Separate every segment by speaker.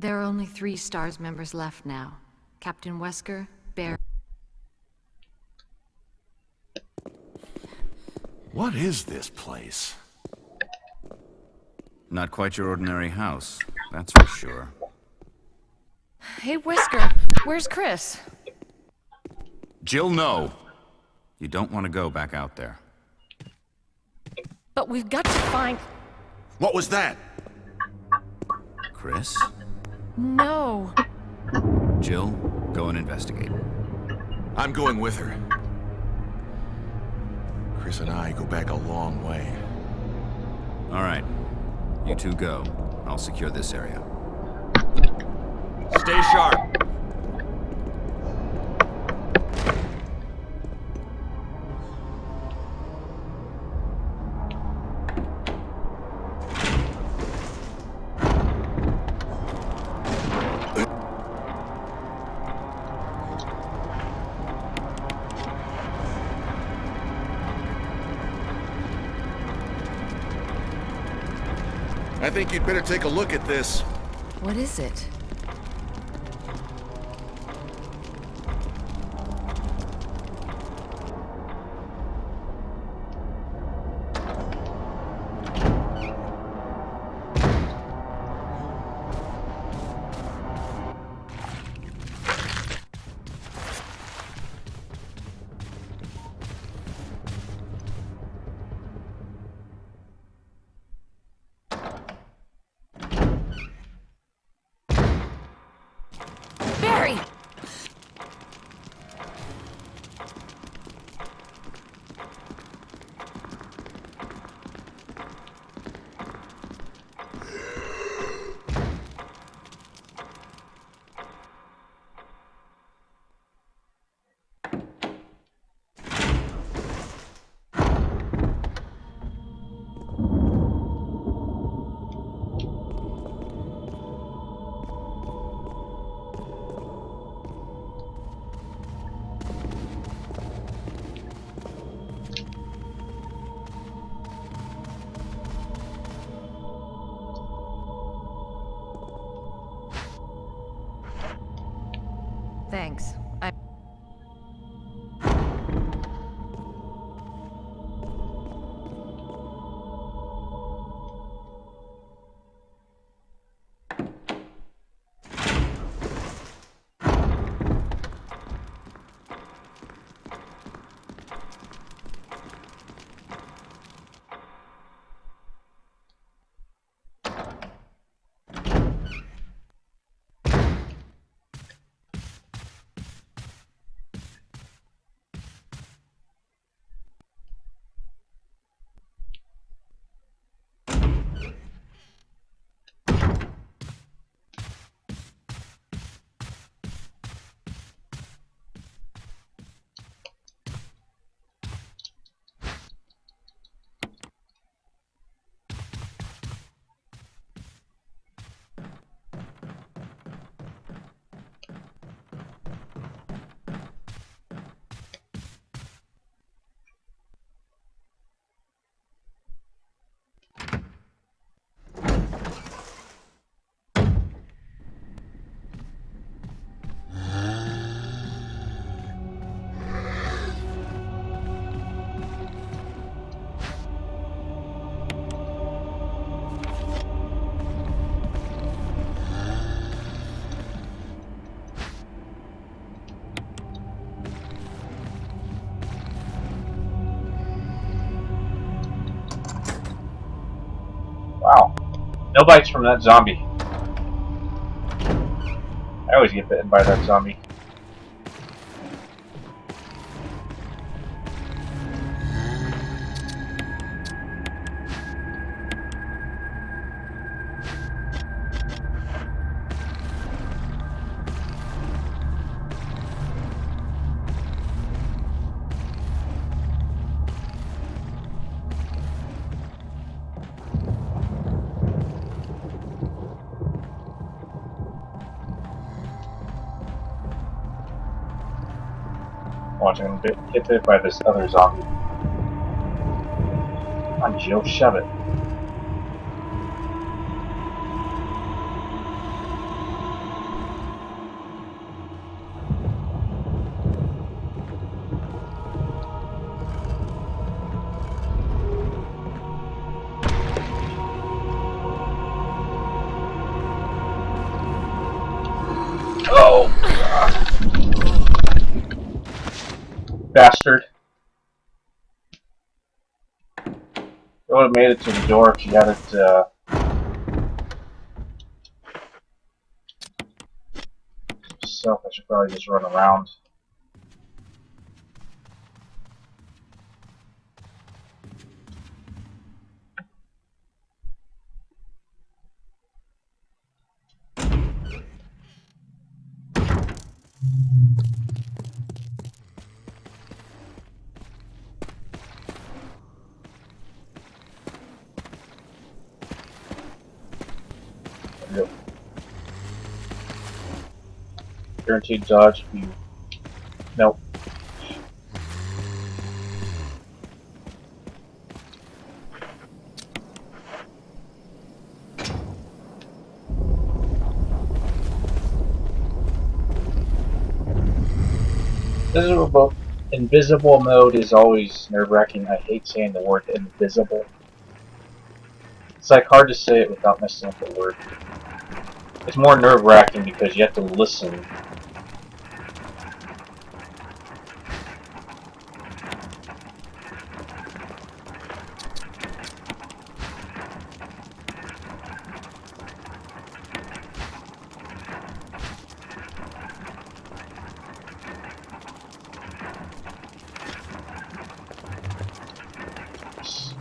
Speaker 1: There are only 3 STARS members left now. Captain Wesker, Bear...
Speaker 2: What is this place?
Speaker 3: Not quite your ordinary house, that's for sure.
Speaker 1: Hey, Wesker, where's Chris?
Speaker 3: Jill, no! You don't want to go back out there.
Speaker 1: But we've got to find...
Speaker 2: What was that?
Speaker 3: Chris?
Speaker 1: No.
Speaker 3: Jill, go and investigate.
Speaker 2: I'm going with her. Chris and I go back a long way.
Speaker 3: All right. You two go. I'll secure this area.
Speaker 2: Stay sharp. I think you'd better take a look at this.
Speaker 1: What is it? Barry! Thanks.
Speaker 4: Wow. No bites from that zombie. I always get bitten by that zombie. Watching him get bit by this other zombie. Come on, Jill, shove it. bastard. I would have made it to the door if you had it, self. I should probably just run around. Yep. Guaranteed dodge if you... Nope. Invisible mode is always nerve-wracking. I hate saying the word invisible. It's like hard to say it without messing up the word. It's more nerve-wracking because you have to listen.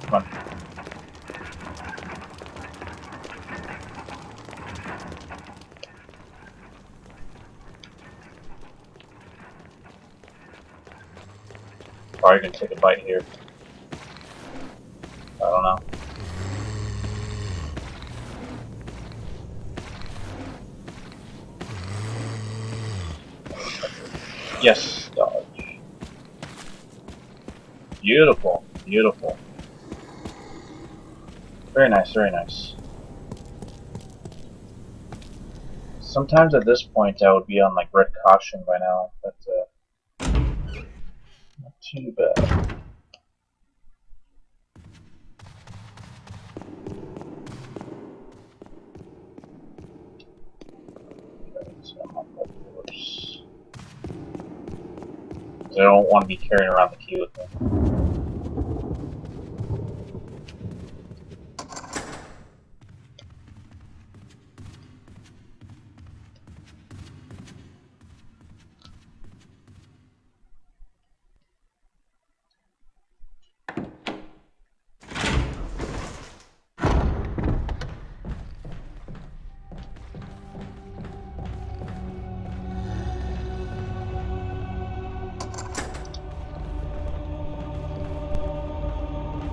Speaker 4: Come on. Probably gonna take a bite here. I don't know. Yes, dodge. Beautiful, beautiful. Very nice, very nice. Sometimes at this point I would be on like red caution by now, but not too bad. Okay, so I'm on that course. I don't want to be carrying around the key with me.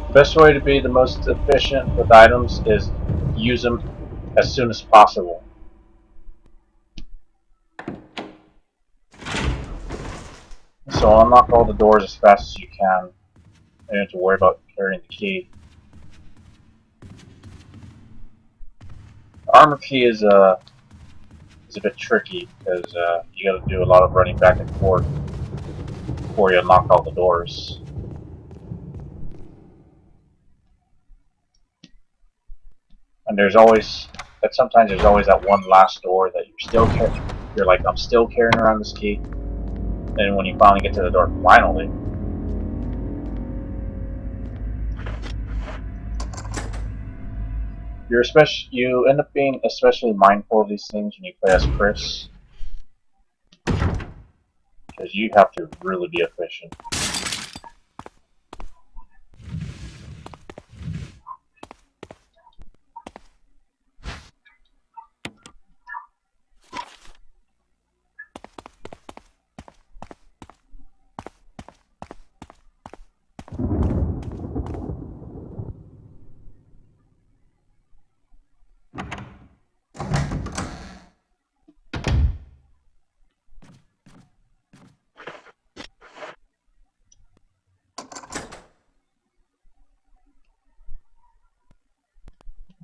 Speaker 4: The best way to be the most efficient with items is use them as soon as possible. So unlock all the doors as fast as you can. You don't have to worry about carrying the key. The armor key is a bit tricky because you got to do a lot of running back and forth before you unlock all the doors. And sometimes there's always that one last door that you're like, I'm still carrying around this key. And when you finally get to the door, finally. You end up being especially mindful of these things when you play as Chris. Because you have to really be efficient.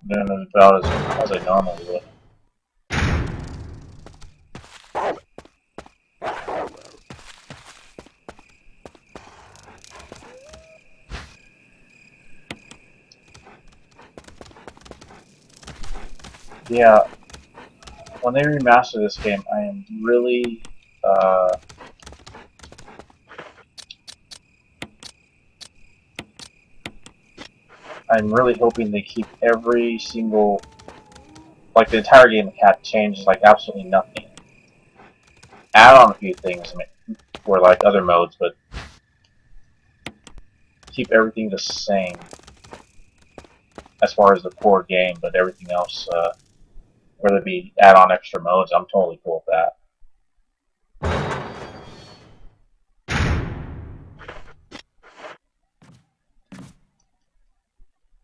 Speaker 4: Doing about as I normally would. Yeah, when they remaster this game, I am really I'm really hoping they keep every single, like the entire game changes like absolutely nothing. Add on a few things for like other modes, but keep everything the same as far as the core game. But everything else, whether it be add on extra modes, I'm totally cool with that.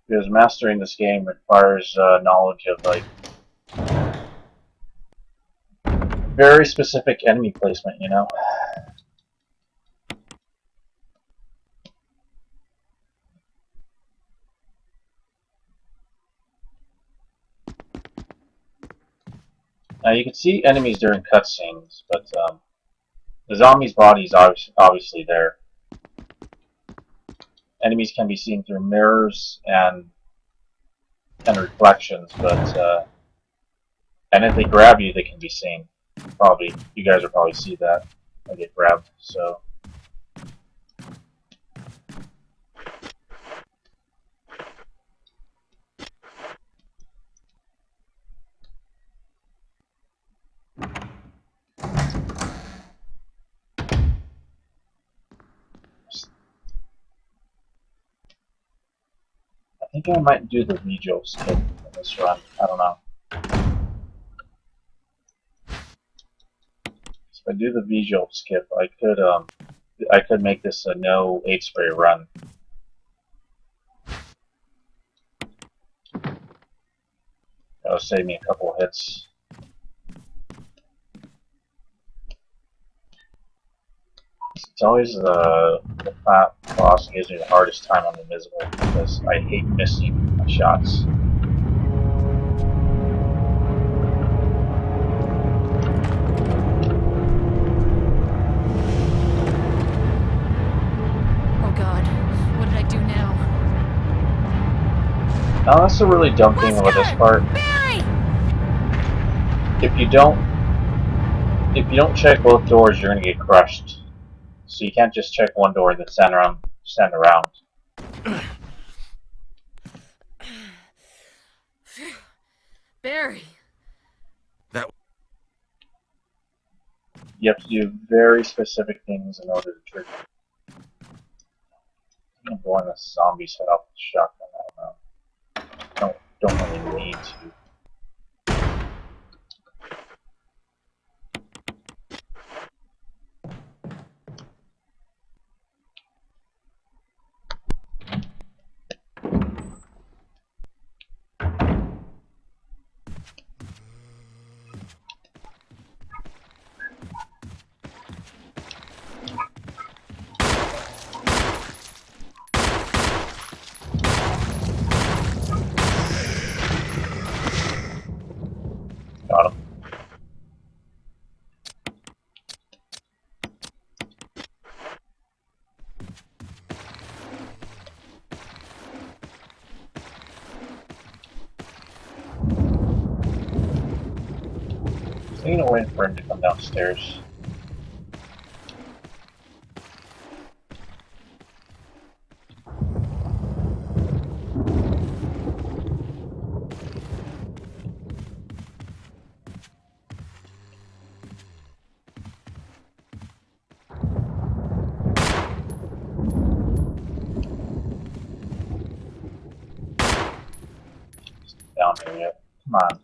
Speaker 4: Because mastering this game requires knowledge of like very specific enemy placement, you know? Now you can see enemies during cutscenes, but the zombie's body is obviously there. Enemies can be seen through mirrors and reflections, but and if they grab you, they can be seen. Probably, you guys will probably see that when they get grabbed. So. I think I might do the Rejo skip in this run. I don't know. If I do the Rejo skip, I could make this a no 8 spray run. That'll save me a couple of hits. It's always the fat boss gives me the hardest time on Invisible because I hate missing my shots.
Speaker 1: Oh god, what did I do now?
Speaker 4: Now that's the really dumb thing about this part.
Speaker 1: Barry!
Speaker 4: If you don't check both doors, you're gonna get crushed. So you can't just check one door and then stand around.
Speaker 1: Barry!
Speaker 4: You have to do very specific things in order to trigger. I'm blowing the zombie's head off with a shotgun. I don't know. Don't really need to. Got him. I'm gonna wait for him to come downstairs. Down here yet. Come on.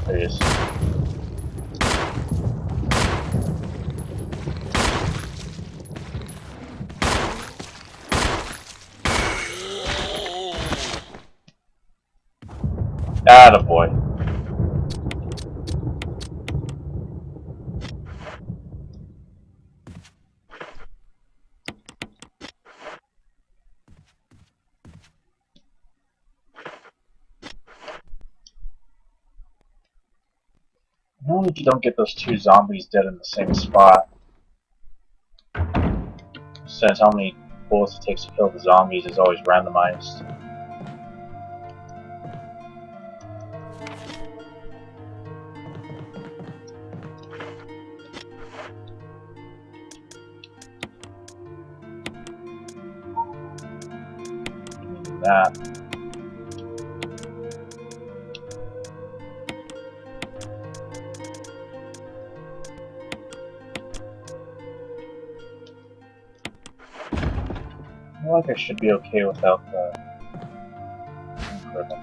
Speaker 4: There he is. Attaboy. How if you don't get those two zombies dead in the same spot? Since how many bullets it takes to kill the zombies is always randomized. that. I feel like I should be okay without the ribbon.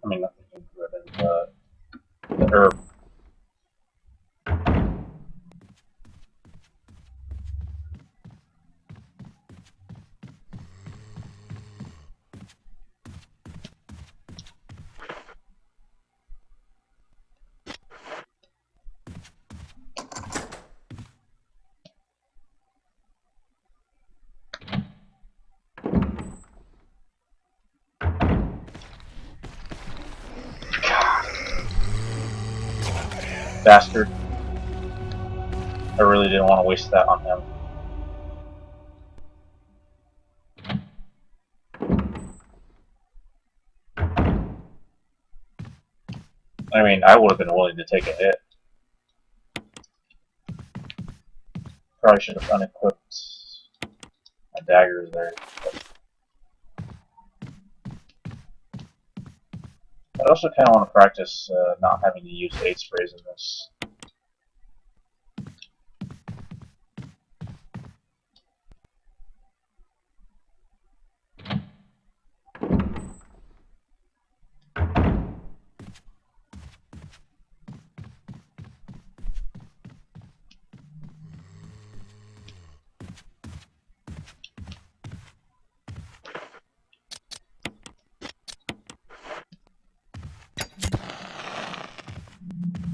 Speaker 4: I mean, not the pink ribbon, the herb. Bastard. I really didn't want to waste that on him. I mean, I would have been willing to take a hit. Probably should have unequipped my daggers there. But I also kind of want to practice not having to use 8 sprays in this.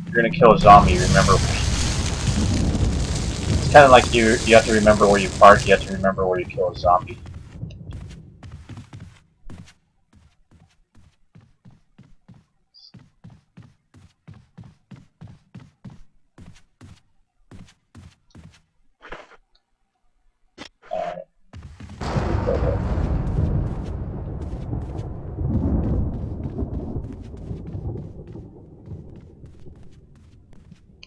Speaker 4: You're gonna kill a zombie, remember. It's kind of like you have to remember where you park, you have to remember where you kill a zombie. Alright.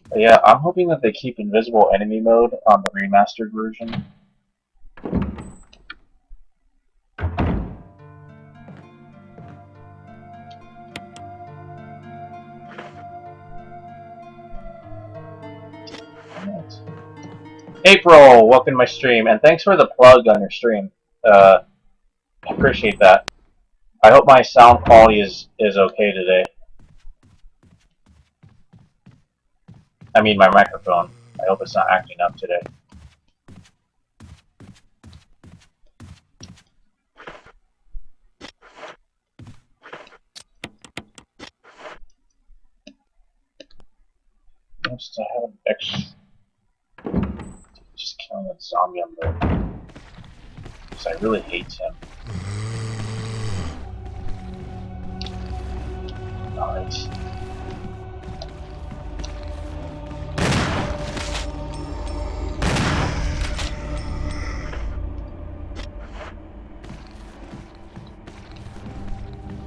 Speaker 4: But yeah, I'm hoping that they keep invisible enemy mode on the remastered version. April, welcome to my stream, and thanks for the plug on your stream. I appreciate that. I hope my sound quality is okay today. I mean my microphone. I hope it's not acting up today. Just have an extra. Just killing that zombie on the. Because I really hate him. Nice.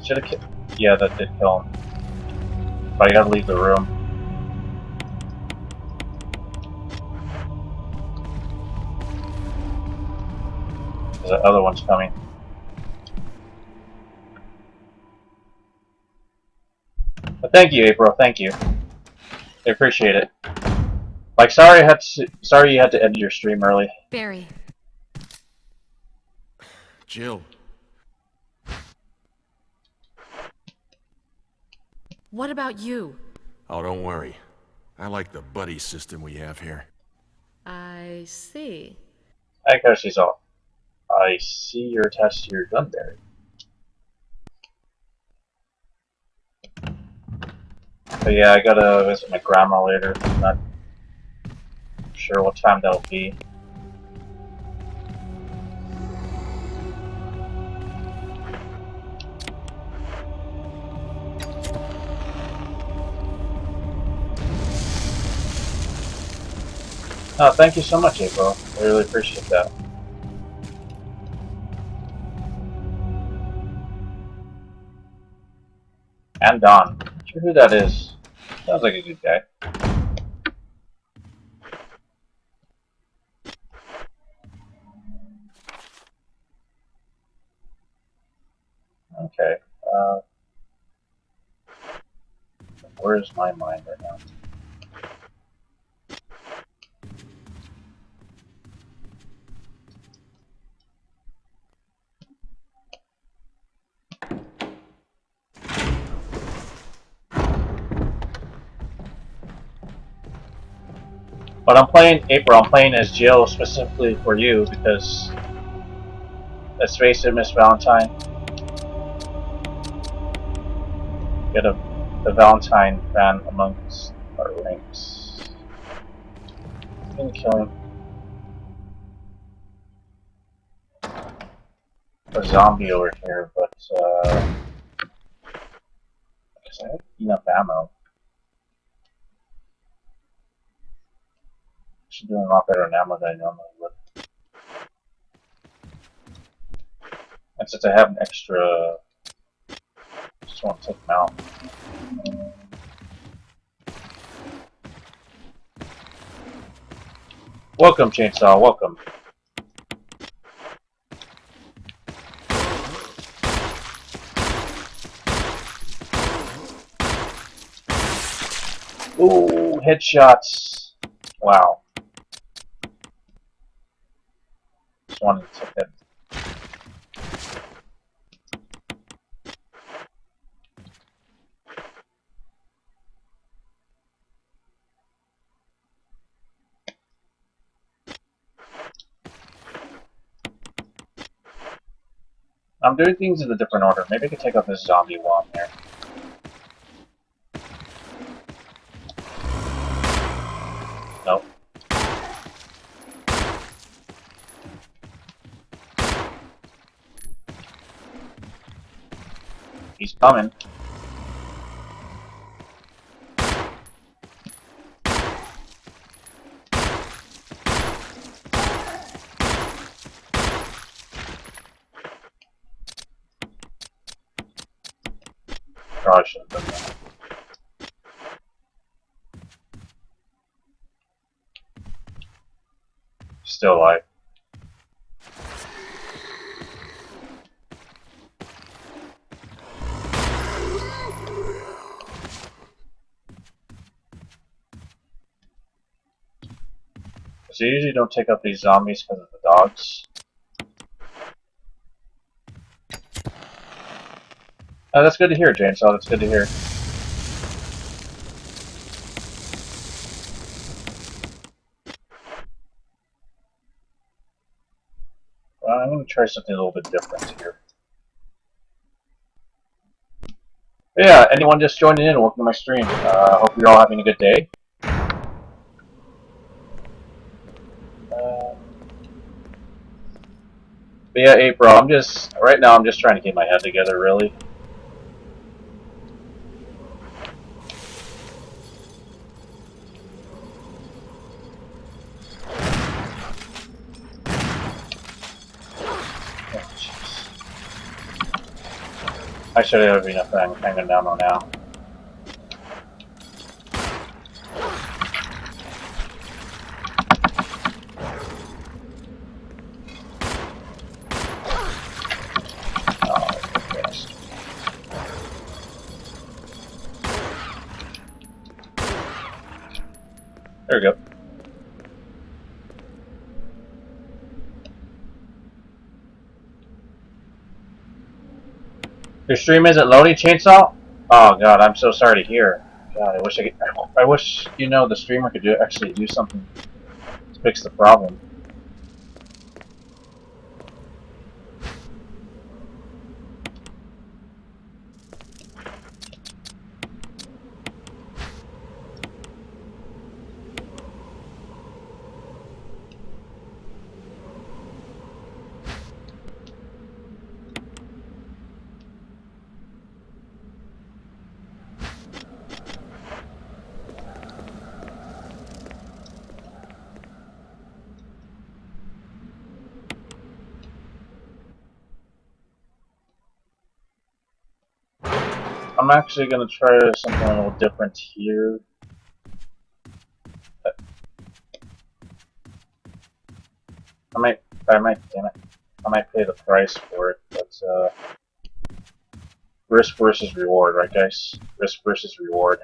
Speaker 4: Should've killed. Yeah, that did kill him. But I gotta leave the room. The other one's coming. But thank you, April. Thank you. I appreciate it. Like, sorry you had to end your stream early.
Speaker 1: Barry.
Speaker 2: Jill.
Speaker 1: What about you?
Speaker 2: Oh, don't worry. I like the buddy system we have here.
Speaker 1: I see.
Speaker 4: Hi, Koshi's off. I see you're attached to your gun, Barry. But yeah, I gotta visit my grandma later. I'm not sure what time that'll be. Oh, thank you so much, April. I really appreciate that. And Don. Not sure who that is. Sounds like a good guy. Okay. Where's my mind right now? But I'm playing April. I'm playing as Jill specifically for you because, let's face it, Miss Valentine, get a Valentine fan amongst our ranks. I'm gonna kill him. A zombie over here, but I guess I have enough ammo. Should do a lot better in ammo than I normally would. And since I have an extra, I just want to take them out. Welcome, Chainsaw, welcome. Ooh, headshots. Wow. Just wanted to take that. I'm doing things in a different order. Maybe I could take out this zombie while I'm here. Nope. He's coming. Probably should have done that. Still alive. So you usually don't take out these zombies because of the dogs. Oh, that's good to hear, Chainsaw. That's good to hear. Well, I'm going to try something a little bit different here. But yeah, anyone just joining in, welcome to my stream. Hope you're all having a good day. But yeah, April, right now I'm just trying to get my head together, really. Oh, jeez. I should have enough hanging ammo now. There we go. Your stream isn't loading, Chainsaw? Oh god, I'm so sorry to hear. God, I wish the streamer could actually do something to fix the problem. I'm actually gonna try something a little different here. Damn it. I might pay the price for it, but, risk versus reward, right guys? Risk versus reward.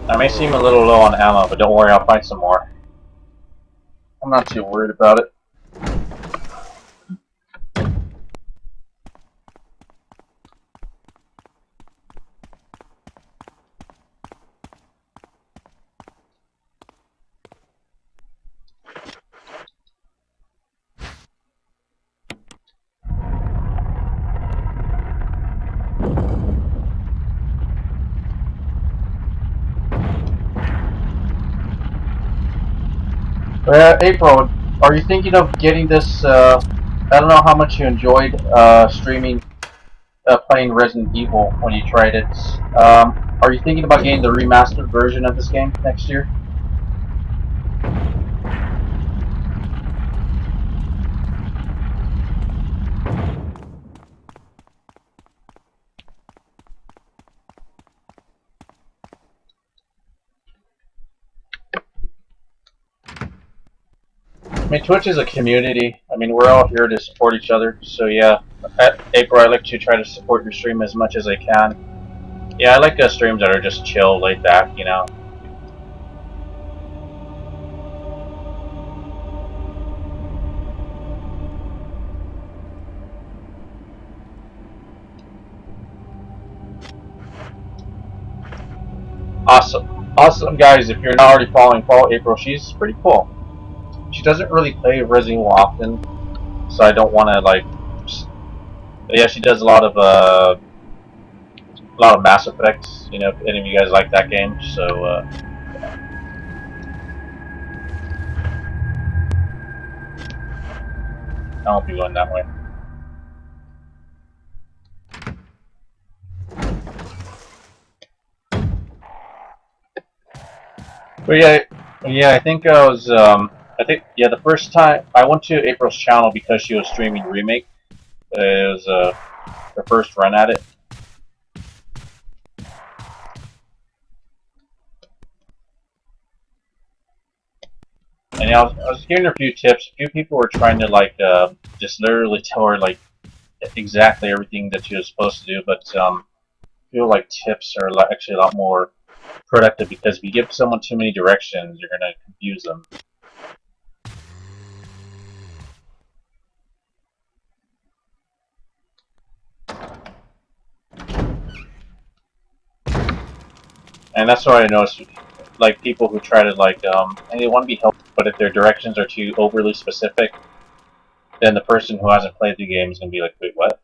Speaker 4: I may seem a little low on ammo, but don't worry, I'll find some more. I'm not too worried about it. April, are you thinking of getting this, I don't know how much you enjoyed streaming, playing Resident Evil when you tried it. Are you thinking about getting the remastered version of this game next year? I mean, Twitch is a community. I mean, we're all here to support each other. So yeah, April, I like to try to support your stream as much as I can. Yeah, I like streams that are just chill, laid back, you know. Awesome, guys. If you're not already following, follow April. She's pretty cool. She doesn't really play Resident Evil often, so I don't want to like. Yeah, she does a lot of Mass Effect. You know, if any of you guys like that game, so. I won't be going that way. But yeah, I think I was, the first time I went to April's channel because she was streaming Remake. It was her first run at it. And I was giving her a few tips. A few people were trying to like just literally tell her like exactly everything that she was supposed to do, but I feel like tips are actually a lot more productive because if you give someone too many directions, you're gonna confuse them. And that's what I noticed, like people who try to like, and they want to be helpful, but if their directions are too overly specific, then the person who hasn't played the game is gonna be like, wait, what?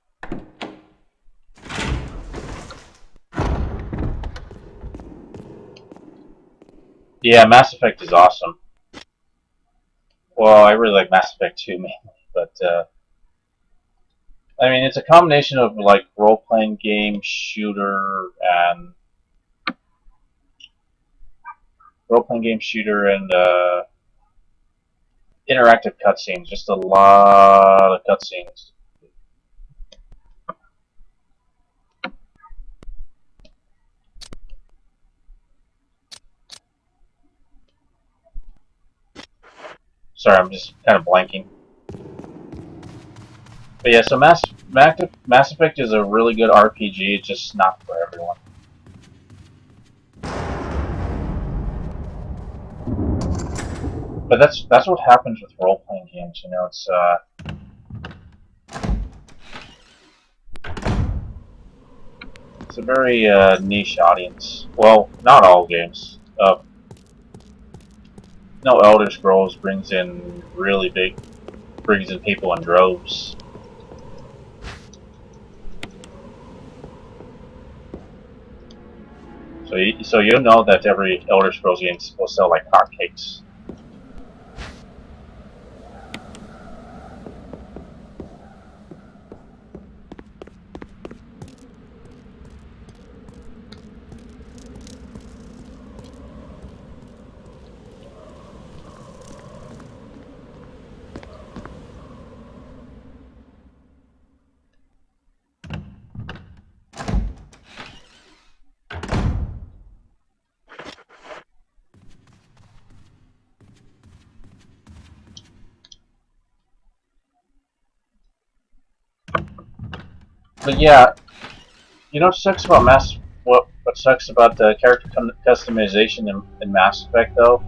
Speaker 4: Yeah, Mass Effect is awesome. Well, I really like Mass Effect 2 mainly, but I mean, it's a combination of like role-playing game, shooter, and interactive cutscenes. Just a lot of cutscenes. Sorry, I'm just kind of blanking. But yeah, so Mass Effect is a really good RPG. It's just not for everyone. But that's what happens with role-playing games. You know, it's a very niche audience. Well, not all games. No, Elder Scrolls brings in people in droves. So you'll know that every Elder Scrolls game will sell like hotcakes. But yeah, you know what sucks about what sucks about the character customization in Mass Effect though?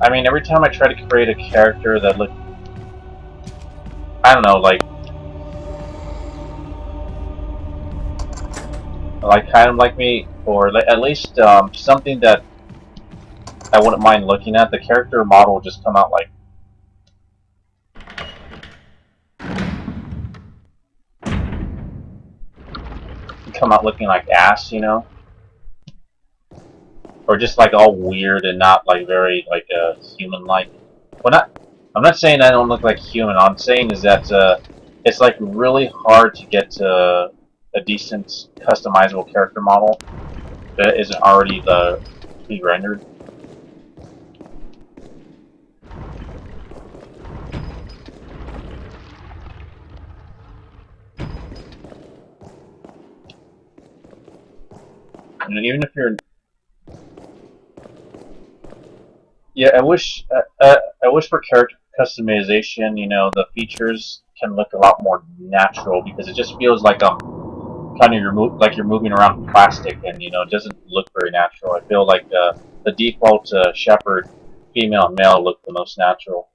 Speaker 4: I mean, every time I try to create a character that look, I don't know, like kind of like me, or at least something that I wouldn't mind looking at, the character model would just come out like looking like ass, you know, or just like all weird and not like very like human-like. Well, I'm not saying I don't look like human. All I'm saying is that it's like really hard to get a decent customizable character model that isn't already pre-rendered. And even if you're, yeah, I wish for character customization, you know, the features can look a lot more natural because it just feels like kind of like you're moving around plastic, and you know, it doesn't look very natural. I feel like the default Shepherd, female and male, look the most natural.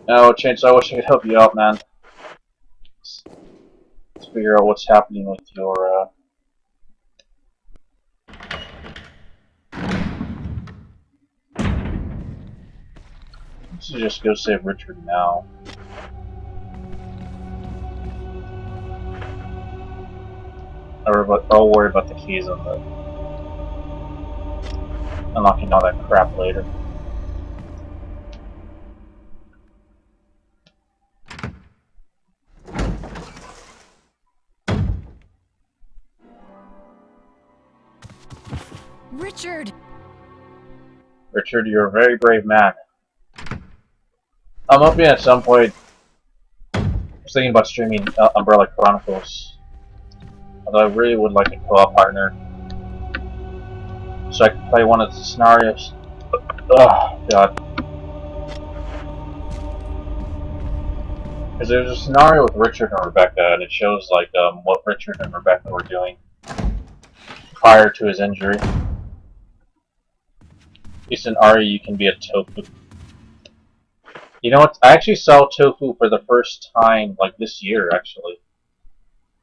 Speaker 4: Oh, Chainsaw, I wish I could help you out, man. Let's figure out what's happening with your. Let's just go save Richard now. I'll worry about the keys on the unlocking all that crap later.
Speaker 1: Richard!
Speaker 4: Richard, you're a very brave man. I'm hoping at some point. I was thinking about streaming Umbrella Chronicles. Although I really would like a co-op partner, so I could play one of the scenarios. Oh god. Because there's a scenario with Richard and Rebecca, and it shows like what Richard and Rebecca were doing prior to his injury. At least in Ari, you can be a tofu. You know what? I actually saw tofu for the first time like this year, actually.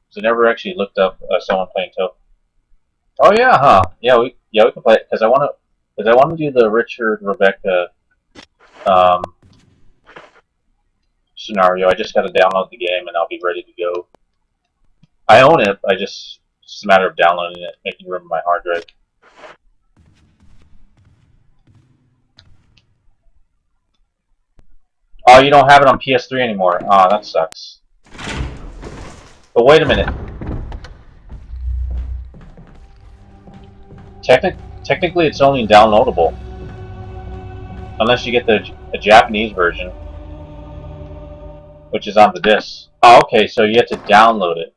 Speaker 4: So I never actually looked up someone playing tofu. Oh yeah, huh? Yeah, we can play it because I want to do the Richard Rebecca scenario. I just got to download the game and I'll be ready to go. I own it. It's just a matter of downloading it, making room in my hard drive. Oh, you don't have it on PS3 anymore. Ah, that sucks. But wait a minute. Technically, it's only downloadable. Unless you get the Japanese version, which is on the disc. Oh, okay, so you have to download it.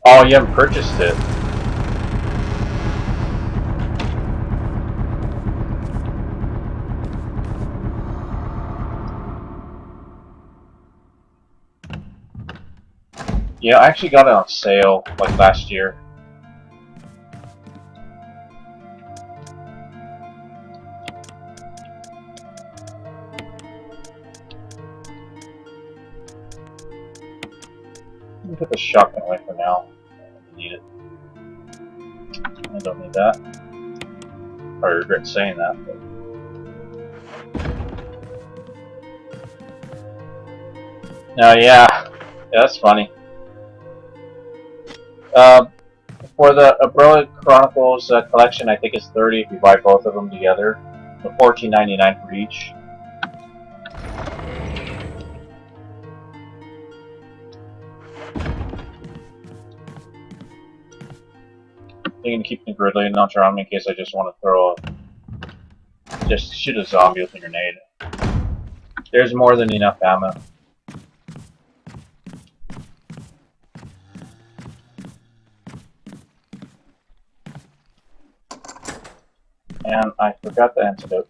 Speaker 4: Oh, you haven't purchased it. Yeah, I actually got it on sale like last year. Let me put the shotgun away for now. I need it. I don't need that. I regret saying that. But... Oh yeah, that's funny. For the Umbrella Chronicles collection, I think it's $30 if you buy both of them together. But $14.99 for each. I'm going to keep the gridley launcher on me in case I just want to just shoot a zombie with a grenade. There's more than enough ammo. And I forgot the antidote.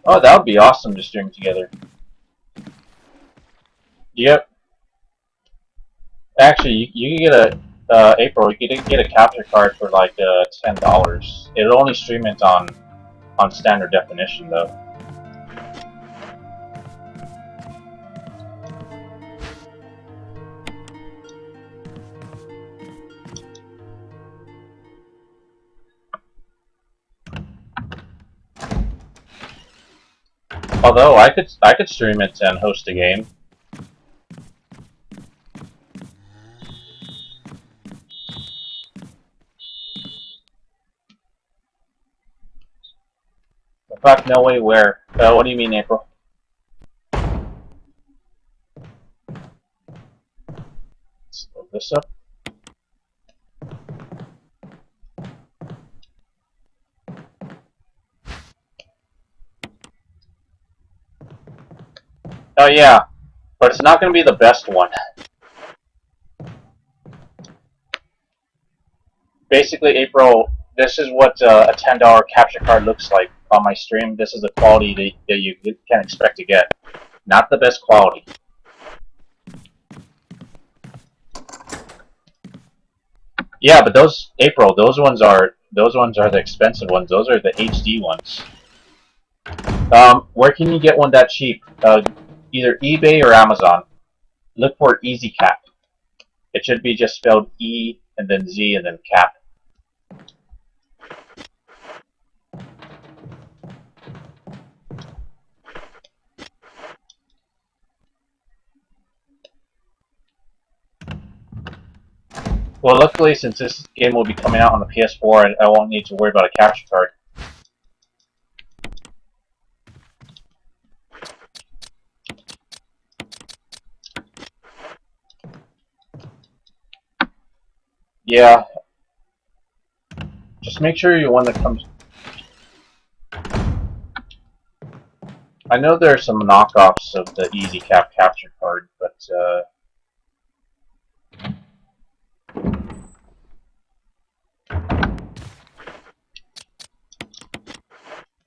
Speaker 4: Oh, that would be awesome to string together. Yep. Actually, you can get a April. You can get a capture card for like $10. It'll only stream it on standard definition though. Although I could stream it and host a game. In fact, no way. Where? What do you mean, April? Let's load this up. Oh yeah, but it's not going to be the best one. Basically, April, this is what a $10 capture card looks like on my stream. This is the quality that you can expect to get. Not the best quality. Yeah, but those April, those ones are the expensive ones. Those are the HD ones. Where can you get one that cheap? Either eBay or Amazon. Look for Easy Cap. It should be just spelled E and then Z and then cap. Well, luckily, since this game will be coming out on the PS4, I won't need to worry about a capture card. Yeah. Just make sure you're one that comes... I know there are some knockoffs of the Easy Cap capture card, but,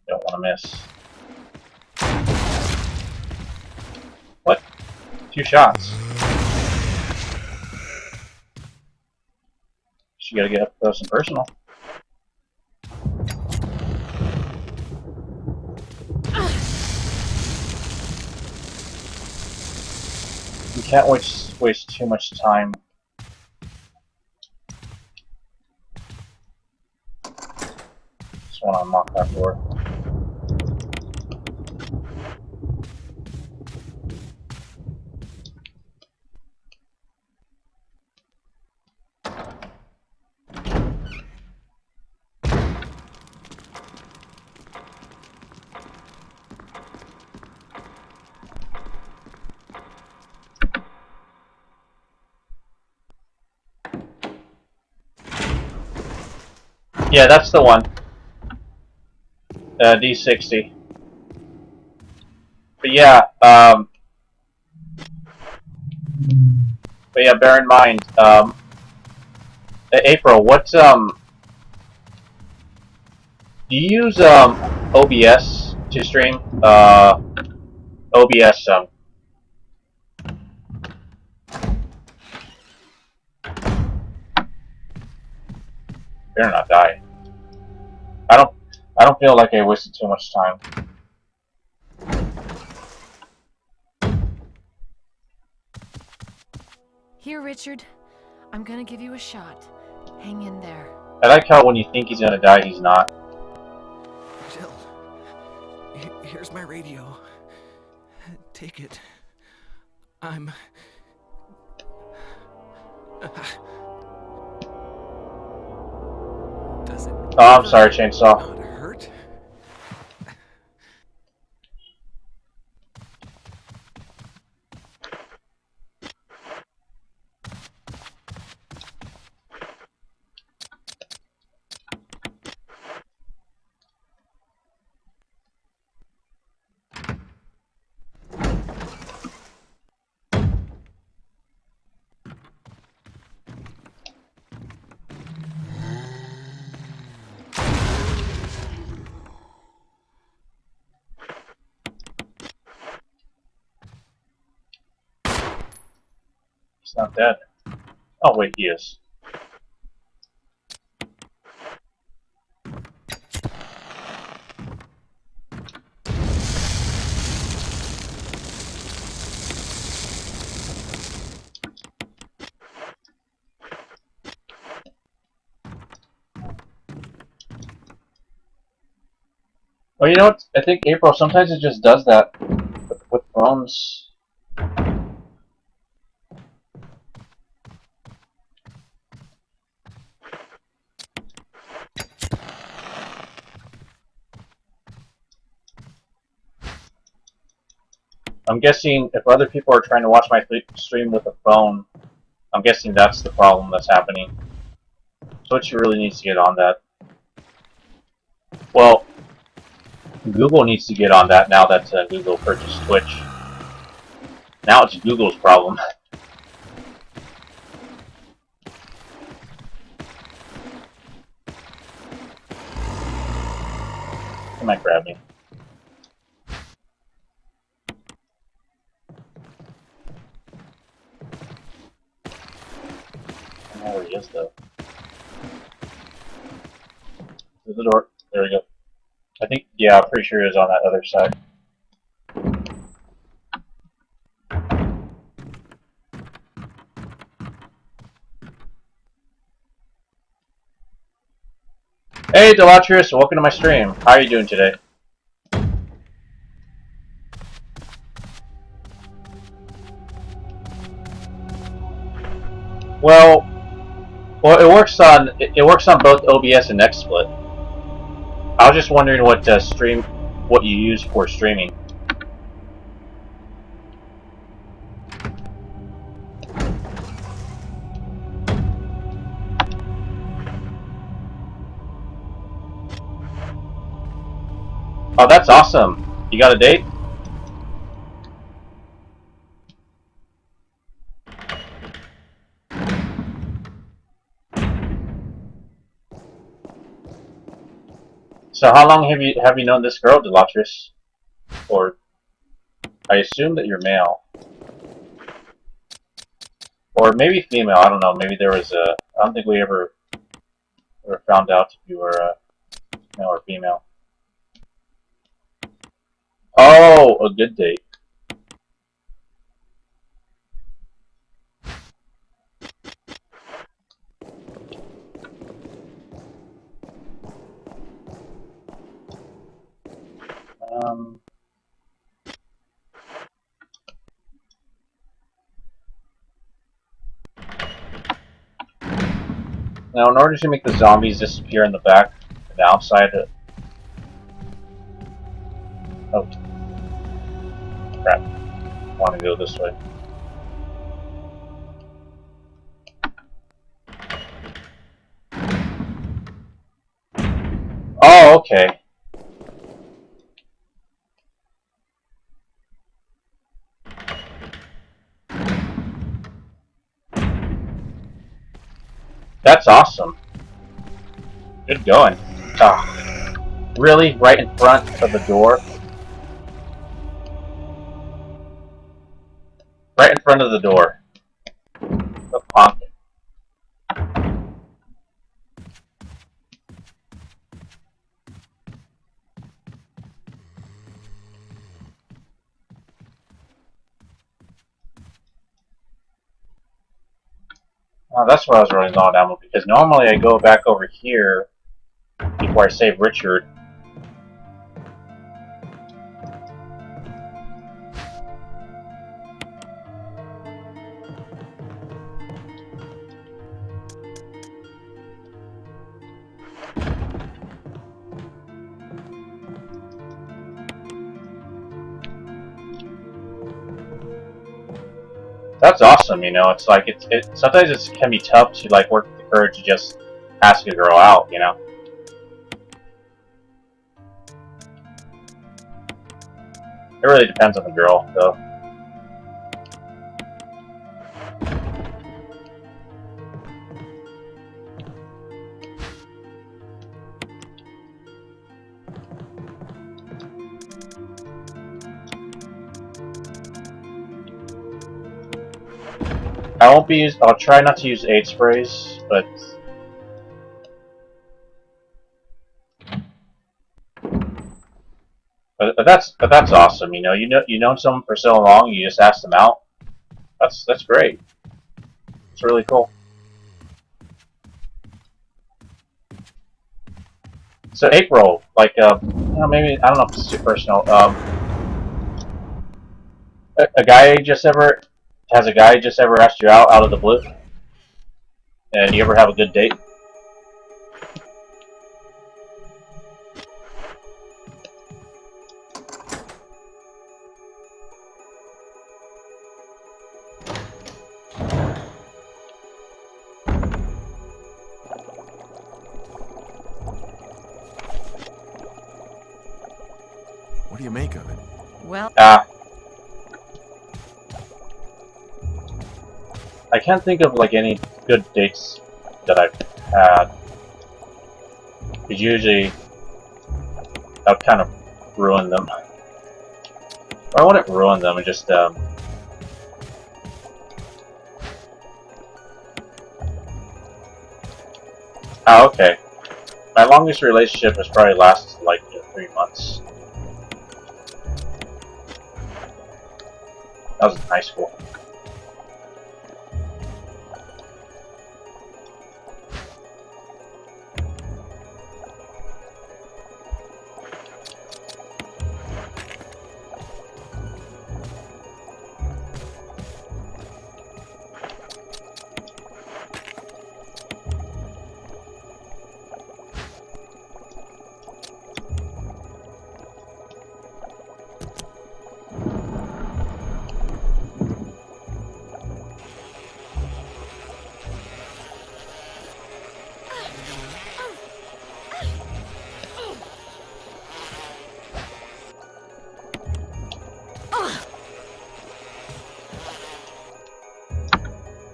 Speaker 4: don't want to miss. What? 2 shots. You gotta get up close and personal. You can't waste too much time. Just want to unlock that door. Yeah, that's the one. D60. But yeah, bear in mind, April, what, do you use, OBS to stream? OBS, better not die. I don't feel like I wasted too much time.
Speaker 1: Here, Richard. I'm gonna give you a shot. Hang in there.
Speaker 4: I like how when you think he's gonna die, he's not.
Speaker 2: Jill, here's my radio. Take it. I'm... Does it...
Speaker 4: Oh, I'm sorry, Chainsaw.
Speaker 2: not hurt?
Speaker 4: He's not dead. Oh wait, he is. Well, you know what? I think April, sometimes it just does that with phones. I'm guessing if other people are trying to watch my stream with a phone, I'm guessing that's the problem that's happening. Twitch really needs to get on that. Well, Google needs to get on that now that Google purchased Twitch. Now it's Google's problem. He might grab me. I don't know where he is though. Through the door. There we go. I think, yeah, I'm pretty sure he was on that other side. Hey, Delatrius, welcome to my stream. How are you doing today? Well, it works on both OBS and XSplit. I was just wondering what you use for streaming. Oh, that's awesome. You got a date? So how long have you known this girl, Delatrius? Or I assume that you're male. Or maybe female, I don't know. Maybe there was a I don't think we ever found out if you were male or female. Oh, a good date. Now, in order to make the zombies disappear in the back, the outside, oh, crap! I want to go this way. Oh, okay. That's awesome. Good going. Ah, really? Right in front of the door? Right in front of the door. The punk. Oh, that's where I was running low on ammo, because normally I go back over here before I save Richard. That's awesome, you know. It's like sometimes it can be tough to like work with the courage to just ask a girl out, you know. It really depends on the girl, though. won't be use. I'll try not to use aid sprays, but that's awesome. You know someone for so long, you just ask them out. That's great. It's really cool. So April, like, maybe I don't know if this is too personal. A guy just ever has a guy just ever asked you out of the blue, and you ever have a good date?
Speaker 2: What do you make of it?
Speaker 1: Well,
Speaker 4: I can't think of like any good dates that I've had. Because usually I'll kind of ruin them. Or I wouldn't ruin them, just oh, okay. My longest relationship has probably lasted like 3 months. That was in high school.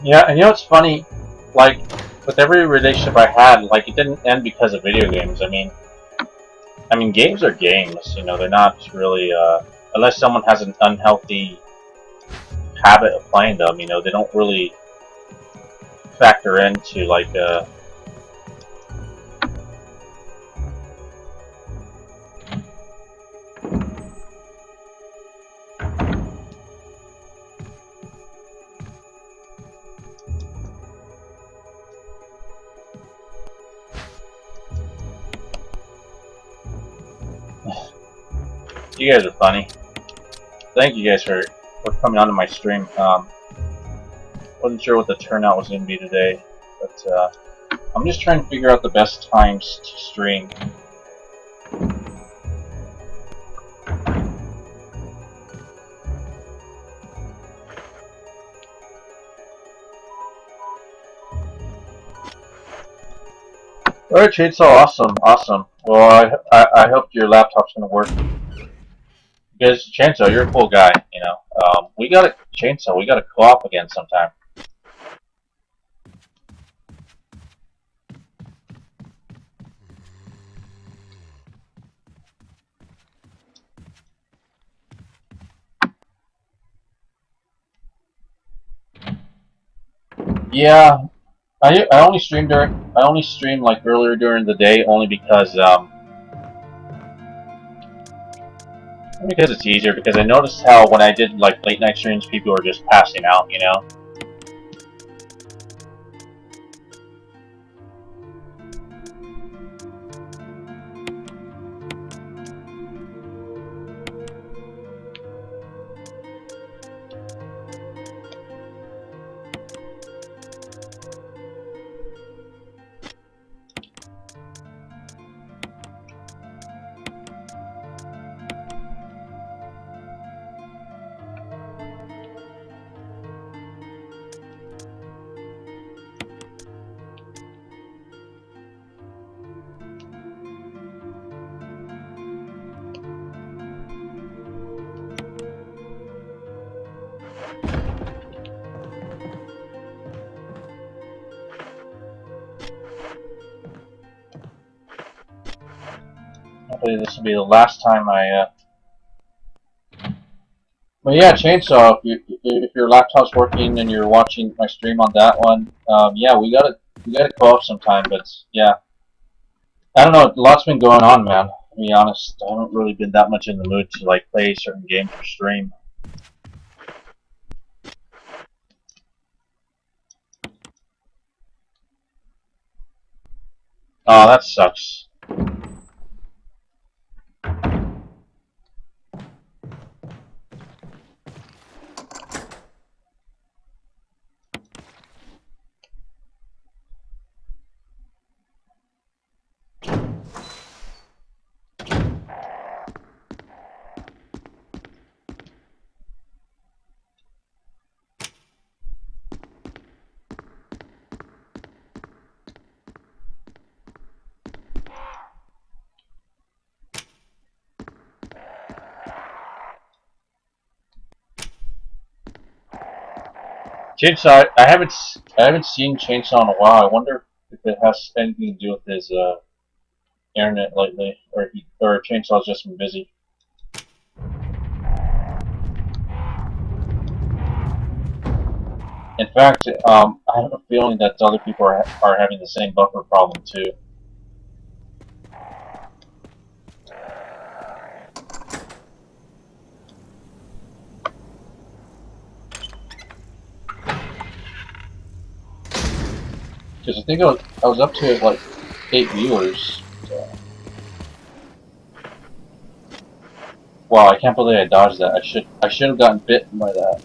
Speaker 4: Yeah, and you know what's funny? Like, with every relationship I had, like, it didn't end because of video games. I mean, games are games. They're not really, unless someone has an unhealthy habit of playing them. They don't really factor into like, you guys are funny. Thank you guys for coming onto my stream. Wasn't sure what the turnout was going to be today, but I'm just trying to figure out the best times to stream. Alright, Chainsaw, awesome. Well, I hope your laptop's going to work. Because, Chainsaw, you're a cool guy, we gotta co-op again sometime. Yeah, I only stream like earlier during the day only because it's easier, because I noticed how when I did like late night streams, people were just passing out. Hopefully this will be the last time I But yeah, Chainsaw, if your laptop's working and you're watching my stream on that one, yeah, we gotta co-op sometime. But yeah, I don't know. A lot's been going on, man. To be honest, I haven't really been that much in the mood to like play certain games or stream. Oh, that sucks. Chainsaw, I haven't seen Chainsaw in a while. I wonder if it has anything to do with his internet lately, or Chainsaw's just been busy. In fact, I have a feeling that other people are having the same buffer problem too. Because I think I was up to like 8 viewers. So. Wow, I can't believe I dodged that. I should have gotten bitten by that.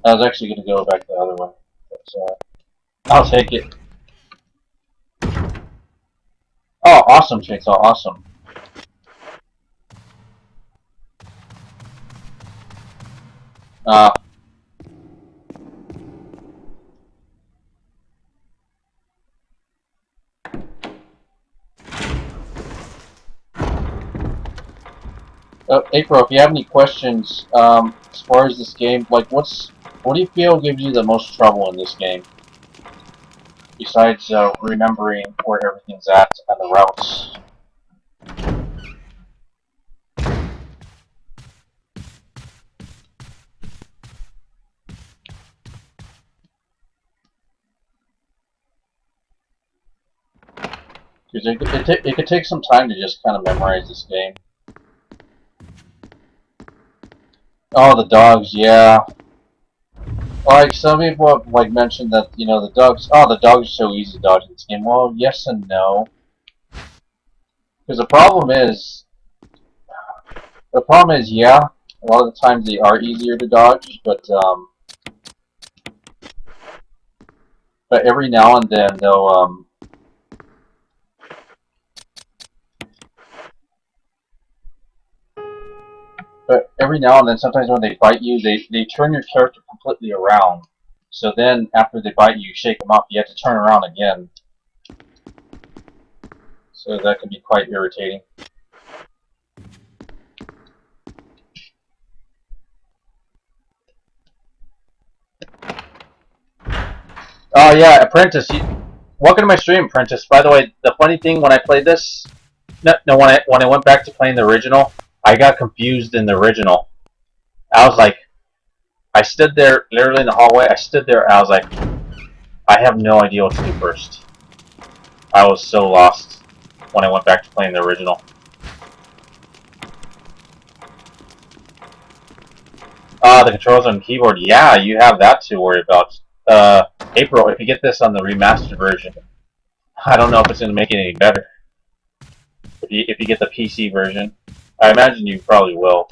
Speaker 4: I was actually gonna go back the other way, but I'll take it. Oh, awesome, Chainsaw, awesome. Uh, April, if you have any questions, as far as this game, like, what do you feel gives you the most trouble in this game? Besides remembering where everything's at and the routes. Because it could take some time to just kind of memorize this game. Oh, the dogs, yeah. Like, some people have, like, mentioned that, you know, the dogs are so easy to dodge in this game. Well, yes and no. Because the problem is, yeah, a lot of the times they are easier to dodge, but every now and then they'll, but every now and then, sometimes when they bite you, they turn your character completely around. So then, after they bite you, you shake them up, you have to turn around again. So that can be quite irritating. Oh yeah, Apprentice. Welcome to my stream, Apprentice. By the way, the funny thing when I played this, no, when I went back to playing the original, I got confused in the original. I was like, I stood there, literally in the hallway. I stood there, and I was like, I have no idea what to do first. I was so lost when I went back to playing the original. The controls on the keyboard. Yeah, you have that to worry about. April, if you get this on the remastered version, I don't know if it's going to make it any better. If you get the PC version, I imagine you probably will.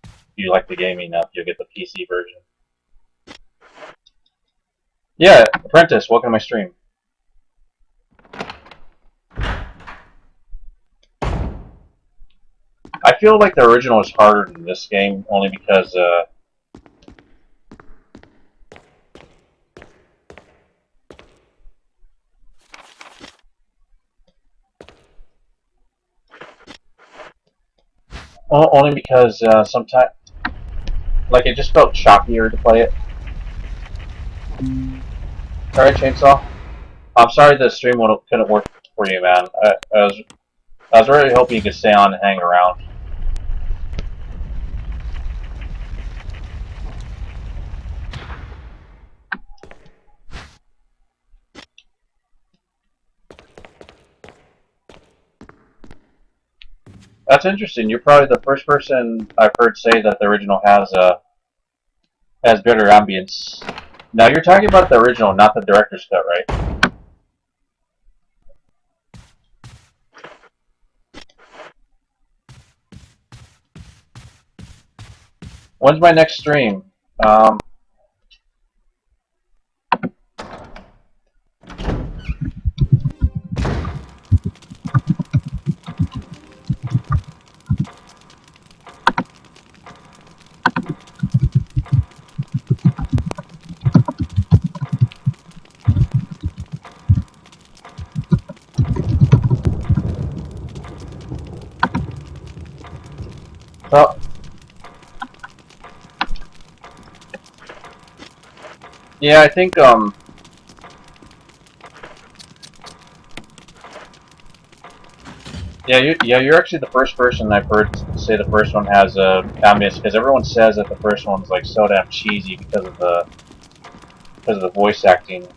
Speaker 4: If you like the game enough, you'll get the PC version. Yeah, Apprentice, welcome to my stream. I feel like the original is harder than this game, only because, sometimes, like, it just felt choppier to play it. Alright, Chainsaw. I'm sorry the stream couldn't work for you, man. I was really hoping you could stay on and hang around. That's interesting. You're probably the first person I've heard say that the original has better ambience. Now you're talking about the original, not the director's cut, right? When's my next stream? Um, well, yeah, I think you're actually the first person I've heard say the first one has a ambience, because everyone says that the first one's like so damn cheesy because of the voice acting.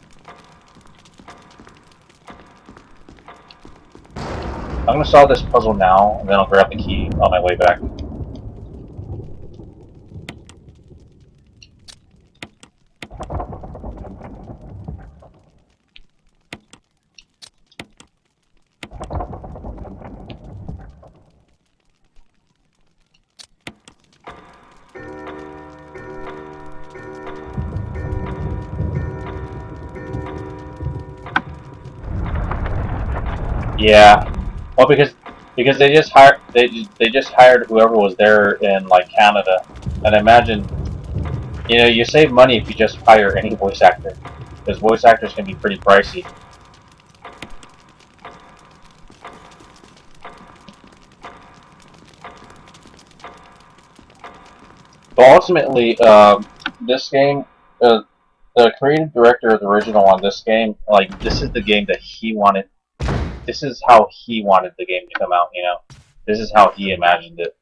Speaker 4: I'm gonna solve this puzzle now, and then I'll grab the key on my way back. Yeah, well, because they just hired whoever was there in like Canada, and imagine, you know, you save money if you just hire any voice actor, because voice actors can be pretty pricey. But ultimately, this game, the creative director of the original on this game, like this is the game that he wanted. This is how he wanted the game to come out. You know, this is how he imagined it.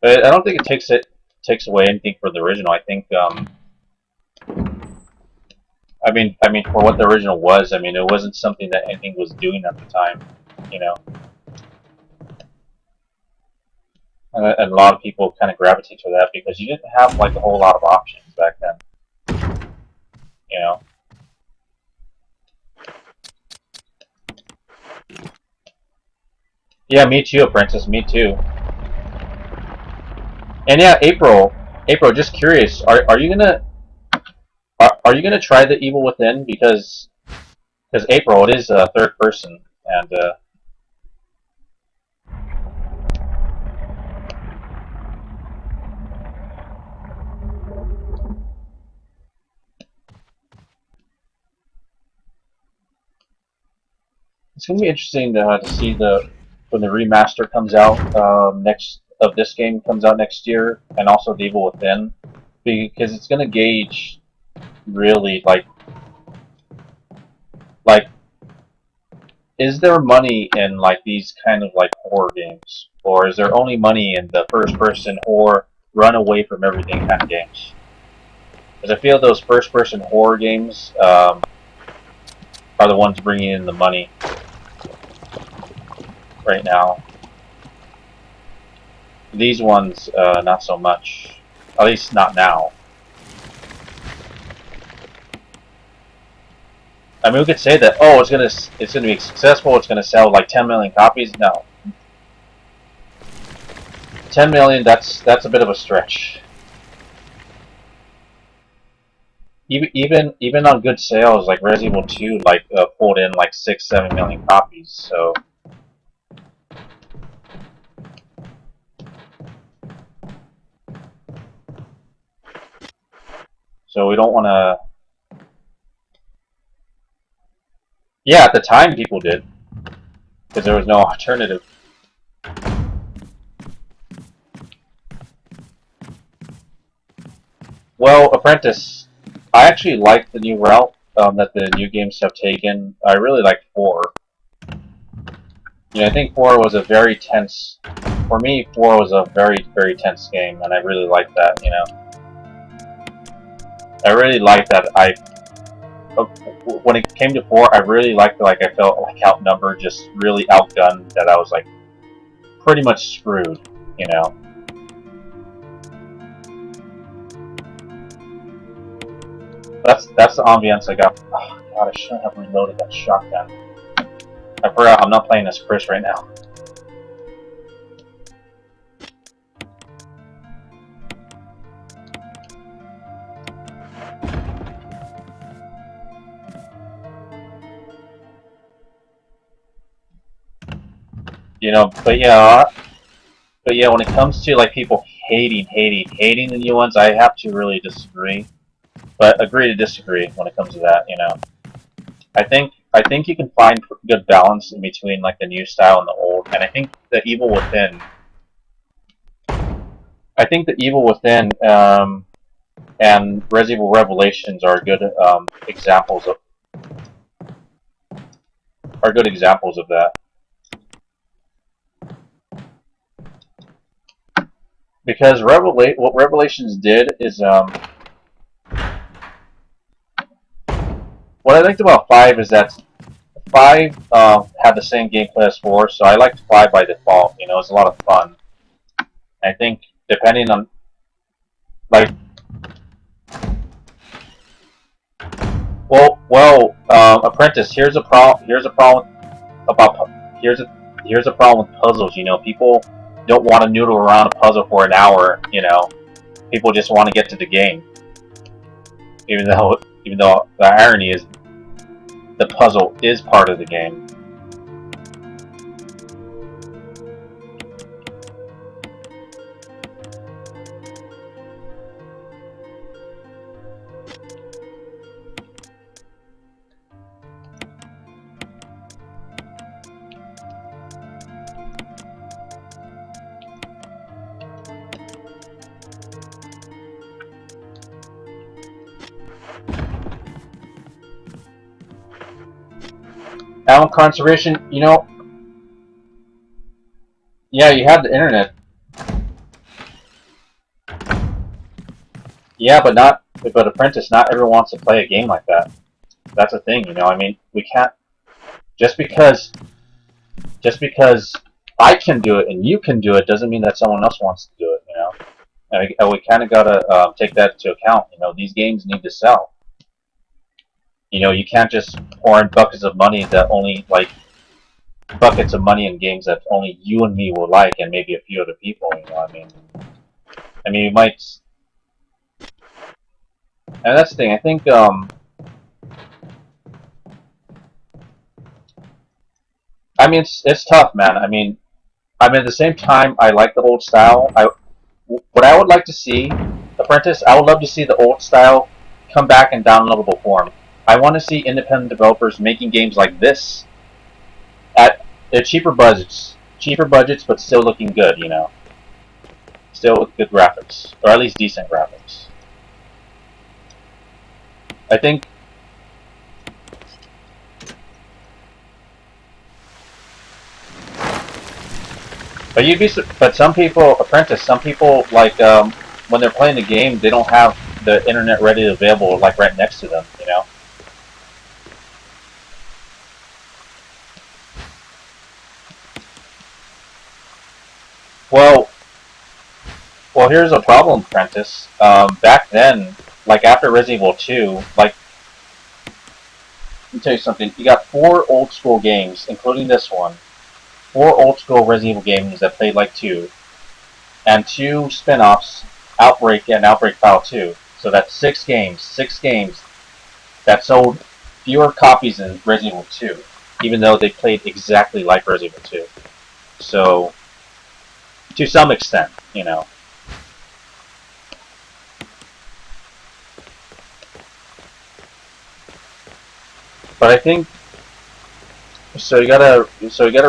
Speaker 4: But I don't think it takes away anything from the original. I think, I mean, for what the original was, I mean, it wasn't something that anything was doing at the time. You know, and a lot of people kind of gravitate to that because you didn't have like a whole lot of options back then. You know. Yeah, me too, Apprentice. Me too. And yeah, April. Just curious, are you gonna are you gonna try the Evil Within, because April, it is third person, and it's gonna be interesting to see the when the remaster comes out next of this game comes out next year, and also the Evil Within, because it's gonna gauge really like is there money in like these kind of like horror games, or is there only money in the first person horror run away from everything kind of games? Because I feel those first person horror games are the ones bringing in the money right now. These ones, not so much. At least not now. I mean, we could say that, oh, it's gonna be successful. It's gonna sell like 10 million copies. No, 10 million. That's a bit of a stretch. Even on good sales, like Resident Evil 2, like pulled in like 6-7 million copies. So we don't want to. Yeah, at the time people did, because there was no alternative. Well, Apprentice, I actually like the new route that the new games have taken. I really like 4. You know, I think 4 was a very tense. For me, 4 was a very, very tense game, and I really liked that. You know, I really liked that. when it came to 4, I really liked, like, I felt like outnumbered, just really outgunned, that I was like pretty much screwed, you know. That's the ambience I got. Oh god, I shouldn't have reloaded that shotgun. I forgot I'm not playing as Chris right now. You know, but yeah, when it comes to like people hating the new ones, I have to really disagree. But agree to disagree when it comes to that, you know. I think you can find good balance in between like the new style and the old, and I think the Evil Within. I think the Evil Within and Resident Evil Revelations are good examples of that. Because what Revelations did is what I liked about 5 is that 5 had the same gameplay as 4, so I liked 5 by default. You know, it's a lot of fun. I think depending on like, Apprentice. Here's a problem with puzzles. You know, people don't want to noodle around a puzzle for an hour. You know, people just want to get to the game. Even though the irony is, the puzzle is part of the game. Animal conservation, you know, yeah, you have the internet. Yeah, but Apprentice, not everyone wants to play a game like that. That's a thing, you know. I mean, we can't just because I can do it and you can do it doesn't mean that someone else wants to do it, you know. And we kind of gotta take that into account. You know, these games need to sell. You know, you can't just pour in buckets of money in games that only you and me will like, and maybe a few other people. You know, I mean, you might, and that's the thing. I think, I mean, it's tough, man. I mean, at the same time, I like the old style. What I would like to see, Apprentice, I would love to see the old style come back in downloadable form. I want to see independent developers making games like this at cheaper budgets, but still looking good, you know. Still with good graphics, or at least decent graphics. I think. But some people, Apprentice, some people like when they're playing the game, they don't have the internet ready available like right next to them, you know. Well, here's a problem, Apprentice. Back then, like after Resident Evil 2, like, let me tell you something. You got 4 old school games, including this one. 4 old school Resident Evil games that played like 2, and 2 spin-offs, Outbreak and Outbreak File 2. So that's 6 games. 6 games that sold fewer copies than Resident Evil 2, even though they played exactly like Resident Evil 2. So, to some extent, you know. But I think so. You gotta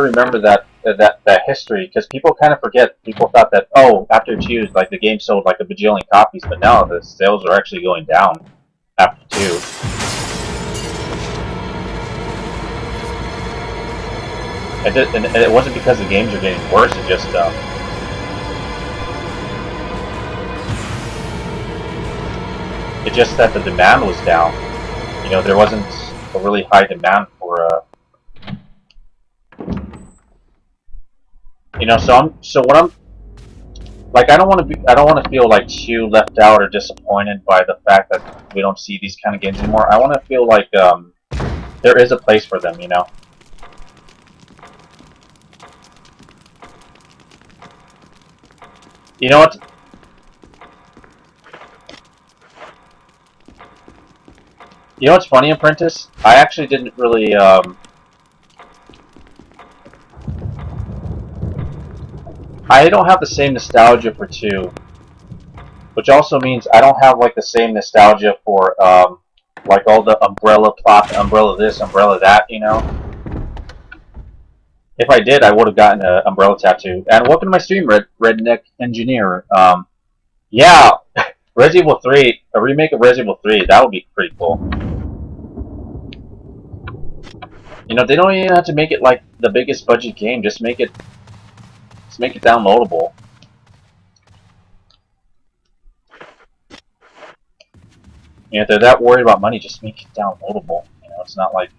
Speaker 4: remember that history, because people kind of forget. People thought that, oh, after 2, like the game sold like a bajillion copies, but now the sales are actually going down after 2. And it wasn't because the games are getting worse. It just it's just that the demand was down. You know, there wasn't a really high demand for you know, so what I'm like, I don't want to feel like too left out or disappointed by the fact that we don't see these kind of games anymore. I want to feel like there is a place for them, you know. You know what? You know what's funny, Apprentice? I actually didn't really I don't have the same nostalgia for 2, which also means I don't have like the same nostalgia for like all the umbrella plot, umbrella this, umbrella that, you know. If I did, I would have gotten an umbrella tattoo. And welcome to my stream, Redneck Engineer. Yeah, Resident Evil 3, a remake of Resident Evil 3, that would be pretty cool. You know, they don't even have to make it like the biggest budget game. Just make it downloadable. You know, if they're that worried about money, just make it downloadable. You know, it's not like.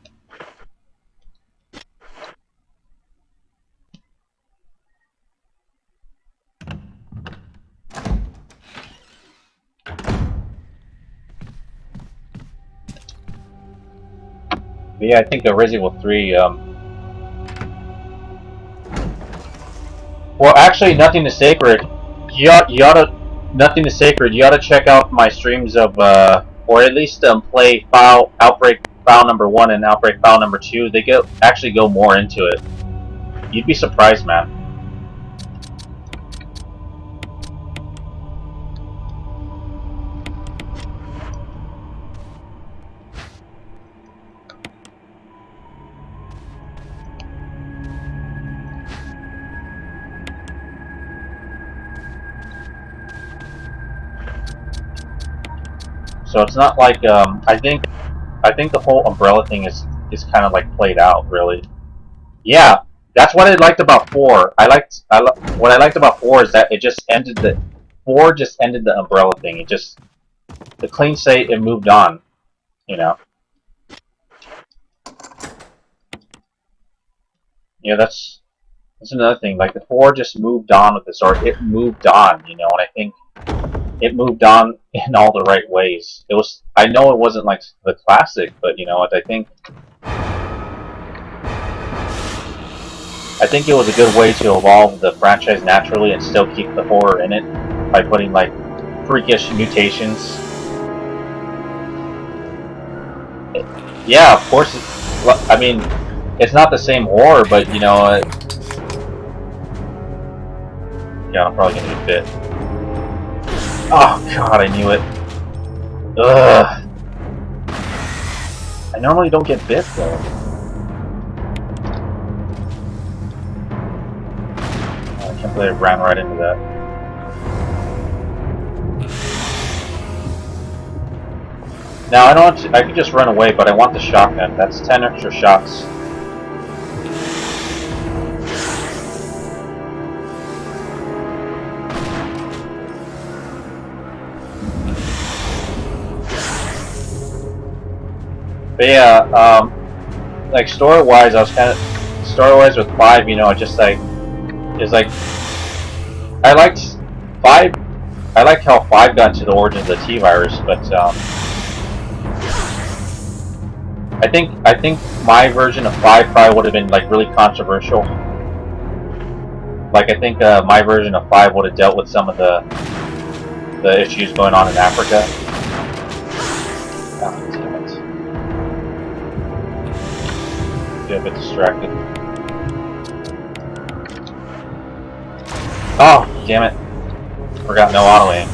Speaker 4: But yeah, I think Resident Evil 3. Well, actually, Nothing is Sacred. You oughta. Nothing is Sacred. You oughta check out my streams of, or at least play Outbreak File number 1 and Outbreak File number 2. They actually go more into it. You'd be surprised, man. So it's not like I think the whole umbrella thing is kind of like played out, really. Yeah, that's what I liked about 4. What I liked about 4 is that it just ended 4 just ended the umbrella thing. It just the clean slate, it moved on, you know. Yeah, that's another thing. Like the 4 just moved on with the story. It moved on, you know, and I think it moved on in all the right ways. It was. I know it wasn't like the classic, but you know what? I think it was a good way to evolve the franchise naturally and still keep the horror in it by putting like freakish mutations. Yeah, of course. I mean, it's not the same horror, but you know. Yeah, I'm probably gonna get bit. Oh god, I knew it. Ugh. I normally don't get bit though. Oh, I can't believe I ran right into that. Now I don't want to, I could just run away, but I want the shotgun. That's 10 extra shots. But yeah, like story-wise, I was kind of story-wise with 5. You know, just like it's like I liked 5. I like how 5 got into the origins of the T-virus, but I think my version of 5 probably would have been like really controversial. Like I think my version of 5 would have dealt with some of the issues going on in Africa. Oh, damn it. Get a bit distracted. Oh, damn it. Forgot no auto aim.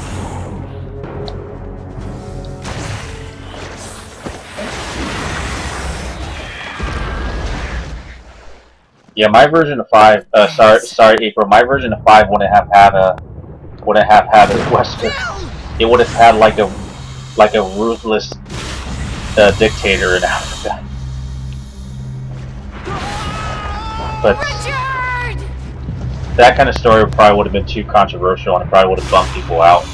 Speaker 4: Yeah, my version of 5. Sorry, April. My version of 5 wouldn't have had a Wesker. It would have had like a ruthless dictator in Africa. But that kind of story probably would have been too controversial, and it probably would have bummed people out.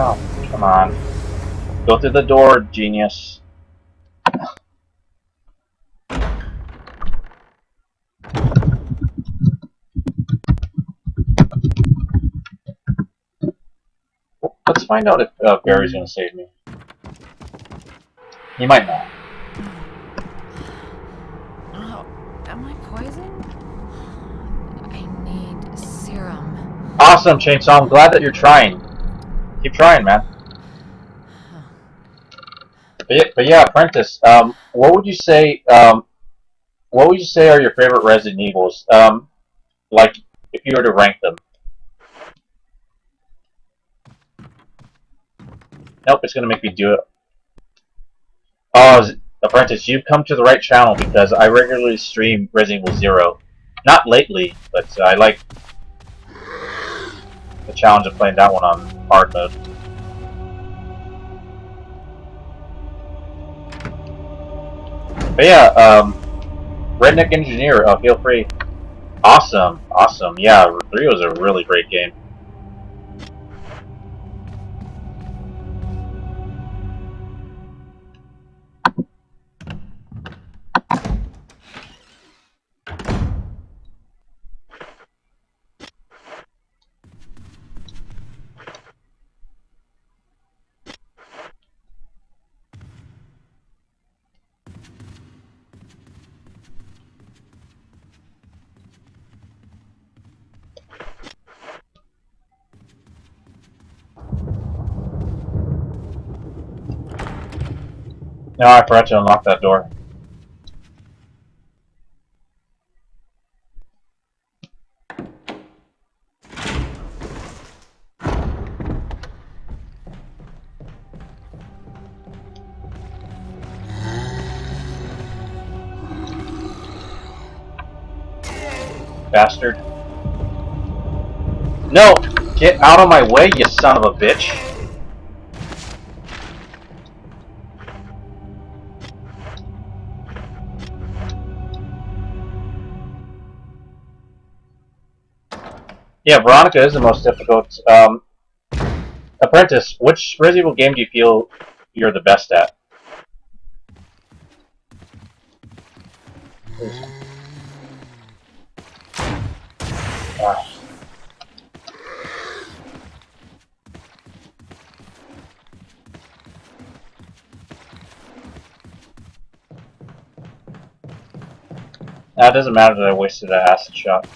Speaker 4: Oh, come on. Go through the door, genius. Let's find out if Barry's gonna save me. He might not.
Speaker 1: Oh, am I poisoned? I need serum.
Speaker 4: Awesome, Chainsaw. I'm glad that you're trying. Keep trying, man. But yeah, Apprentice. What would you say? What would you say are your favorite Resident Evils? Like if you were to rank them. Nope, it's gonna make me do it. Oh, Apprentice, you've come to the right channel because I regularly stream Resident Evil 0. Not lately, but I like the challenge of playing that one on hard mode. But yeah, Redneck Engineer, feel free. Awesome, awesome. Yeah, 3 was a really great game. No, I forgot to unlock that door. Bastard. No! Get out of my way, you son of a bitch! Yeah, Veronica is the most difficult. Apprentice, which Resident Evil game do you feel you're the best at? Ah. It doesn't matter that I wasted an acid shot.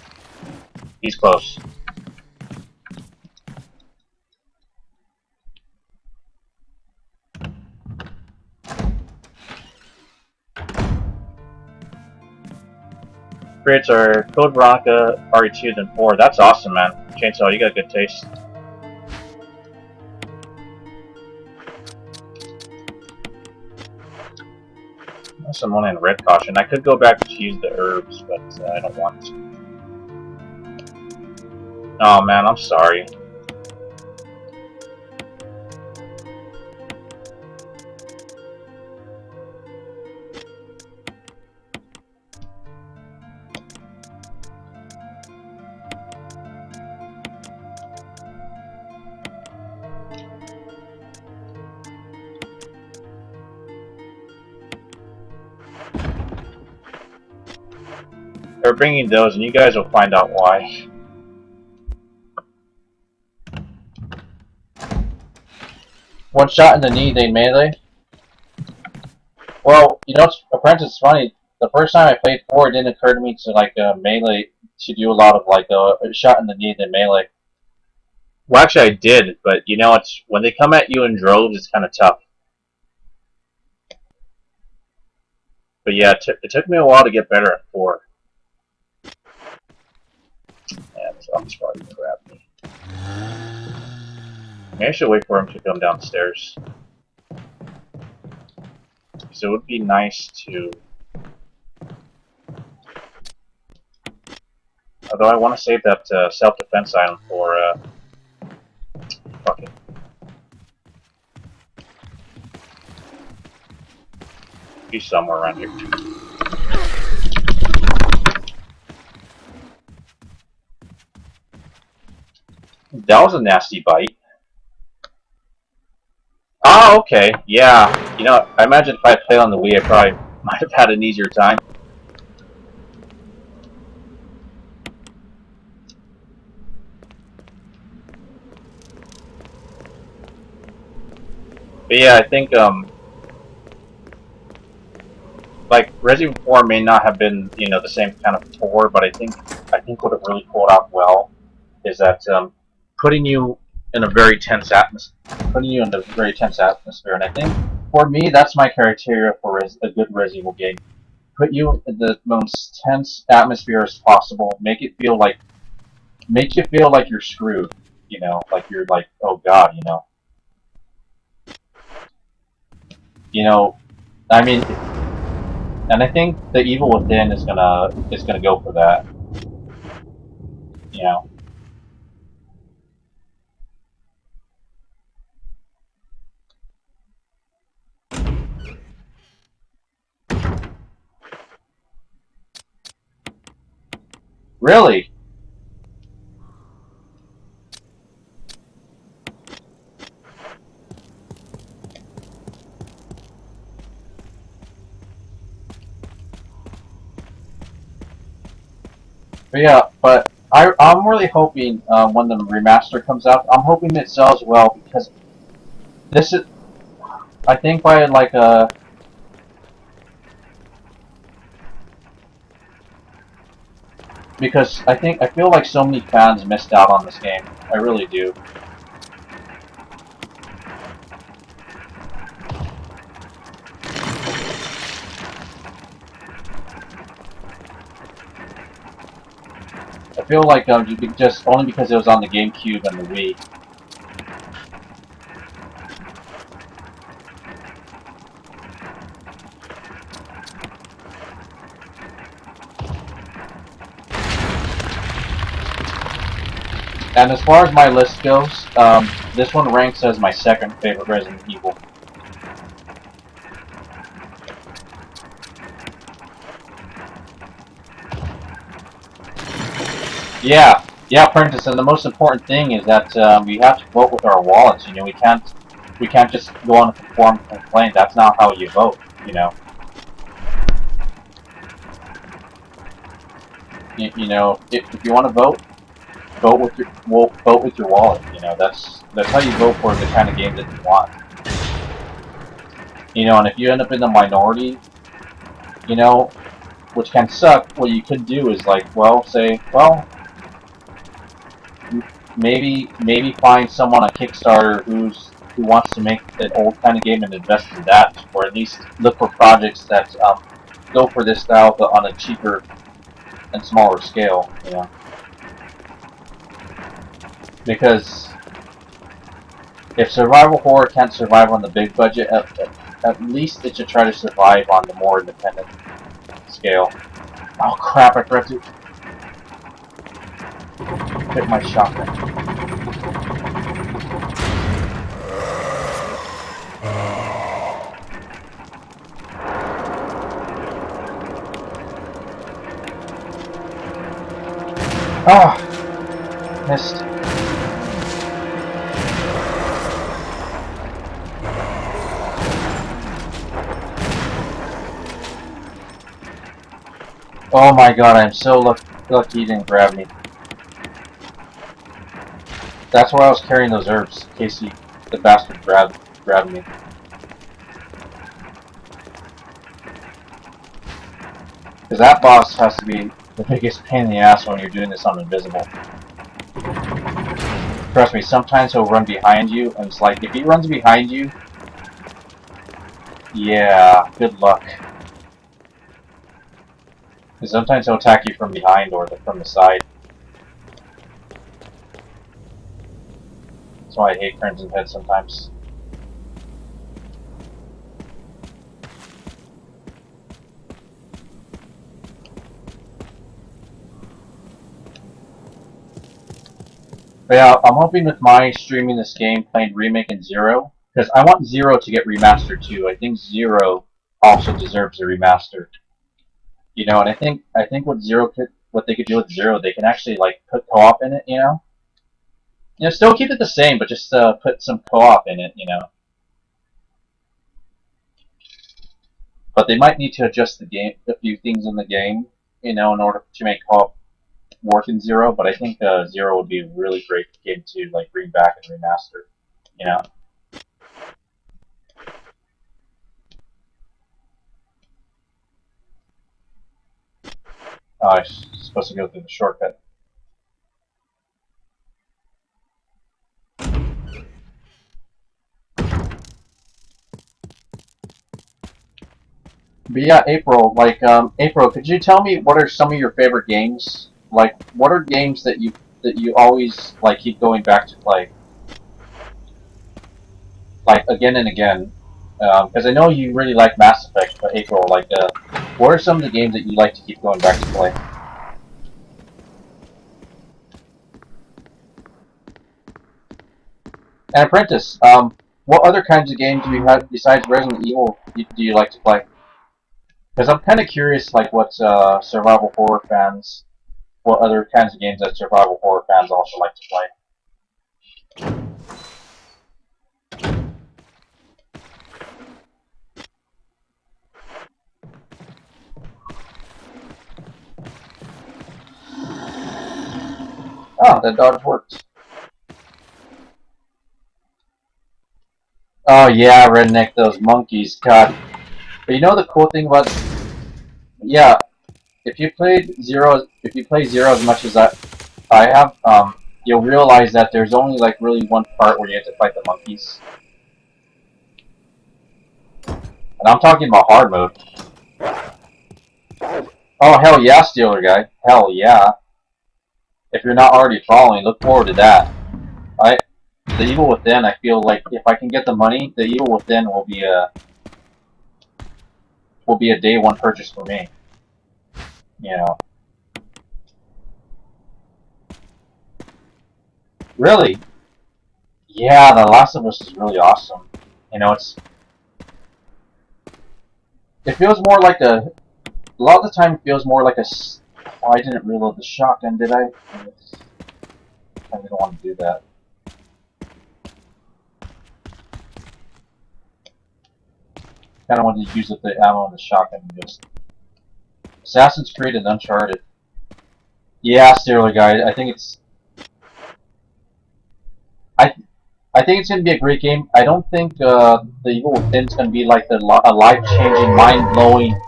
Speaker 4: He's close. Creates are Code Veronica, RE2, then 4. That's awesome, man. Chainsaw, you got good taste. Someone in red caution. I could go back to use the herbs, but I don't want to. Oh man, I'm sorry. They're bringing those, and you guys will find out why. One shot in the knee, they melee? Well, you know, Apprentice, it's funny. The first time I played 4, it didn't occur to me to, like, melee, to do a lot of, like, a shot in the knee, then melee. Well, actually, I did, but, you know, it's when they come at you in droves, it's kind of tough. But yeah, it took me a while to get better at 4. Yeah, this office probably gonna grab me. Maybe I should wait for him to come downstairs. So it would be nice to... Although I want to save that self-defense item for... Fuck it. He's somewhere around here too. That was a nasty bite. Oh, okay. Yeah. You know, I imagine if I played on the Wii, I probably might have had an easier time. But yeah, I think like Resident Evil 4 may not have been, you know, the same kind of 4, but I think what it really pulled off well is that putting you in a very tense atmosphere, and I think for me that's my criteria for a good Resident Evil game. Put you in the most tense atmosphere as possible. Make you feel like you're screwed. You know, like you're like, oh god, you know. You know, I mean, and I think the Evil Within is gonna go for that. You know, really. But yeah, but I'm really hoping when the remaster comes out, I'm hoping it sells well because this is, I think by like because I feel like so many fans missed out on this game. I really do. I feel like just only because it was on the GameCube and the Wii. And as far as my list goes, this one ranks as my second favorite Resident Evil. Yeah, yeah, Prentice. And the most important thing is that we have to vote with our wallets. You know, we can't just go on a form and complain. That's not how you vote. You know, you know, if you want to vote, vote with your wallet. You know, that's how you vote for the kind of game that you want. You know, and if you end up in the minority, you know, which can suck, what you could do is like, well, say, well, maybe find someone on Kickstarter who wants to make an old kind of game and invest in that, or at least look for projects that go for this style but on a cheaper and smaller scale. You know, because if survival horror can't survive on the big budget, at least it should try to survive on the more independent scale. Oh crap! I forgot to hit my shotgun. Oh, missed. Oh my god, I'm so lucky he didn't grab me. That's why I was carrying those herbs, in case the bastard grabbed me. Because that boss has to be the biggest pain in the ass when you're doing this on invisible. Trust me, sometimes he'll run behind you, and it's like, if he runs behind you, yeah, good luck. Because sometimes he'll attack you from behind or from the side. That's why I hate Crimson Head sometimes. But yeah, I'm hoping with my streaming this game, playing Remake and Zero, because I want Zero to get remastered too. I think Zero also deserves a remaster. You know, and I think what they could do with Zero, they can actually like put co-op in it. You know, still keep it the same, but just put some co-op in it. You know. but they might need to adjust the game, a few things in the game, in order to make co-op work in Zero. But I think Zero would be a really great game to like bring back and remaster. You know. I'm supposed to go through the shortcut. But yeah, April, April, could you tell me what are some of your favorite games? Like, what are games that you always like keep going back to play, like again and again? Because I know you really like Mass Effect, but April, what are some of the games that you like to keep going back to play? And Apprentice, what other kinds of games do you have besides Resident Evil do you like to play? Because I'm kind of curious, like what survival horror fans, what other kinds of games that survival horror fans also like to play. Oh, that dodge worked. Oh yeah, redneck, those monkeys, God. But you know the cool thing about, yeah, if you play Zero as much as I have, you'll realize that there's only like really one part where you have to fight the monkeys. And I'm talking about hard mode. Oh hell yeah, Steeler guy. Hell yeah. If you're not already following, look forward to that. The Evil Within, I feel like if I can get the money, the Evil Within will be a day one purchase for me. You know. Really? Yeah, The Last of Us is really awesome. You know, it feels more like a lot of the time it feels more like a. Oh, I didn't reload the shotgun, did I? I didn't want to do that. Kind of wanted to use up the ammo in the shotgun and just. Assassin's Creed and Uncharted. Yeah, Steeler guy. I I think it's gonna be a great game. I don't think the Evil Within's gonna be like a life-changing, mind-blowing,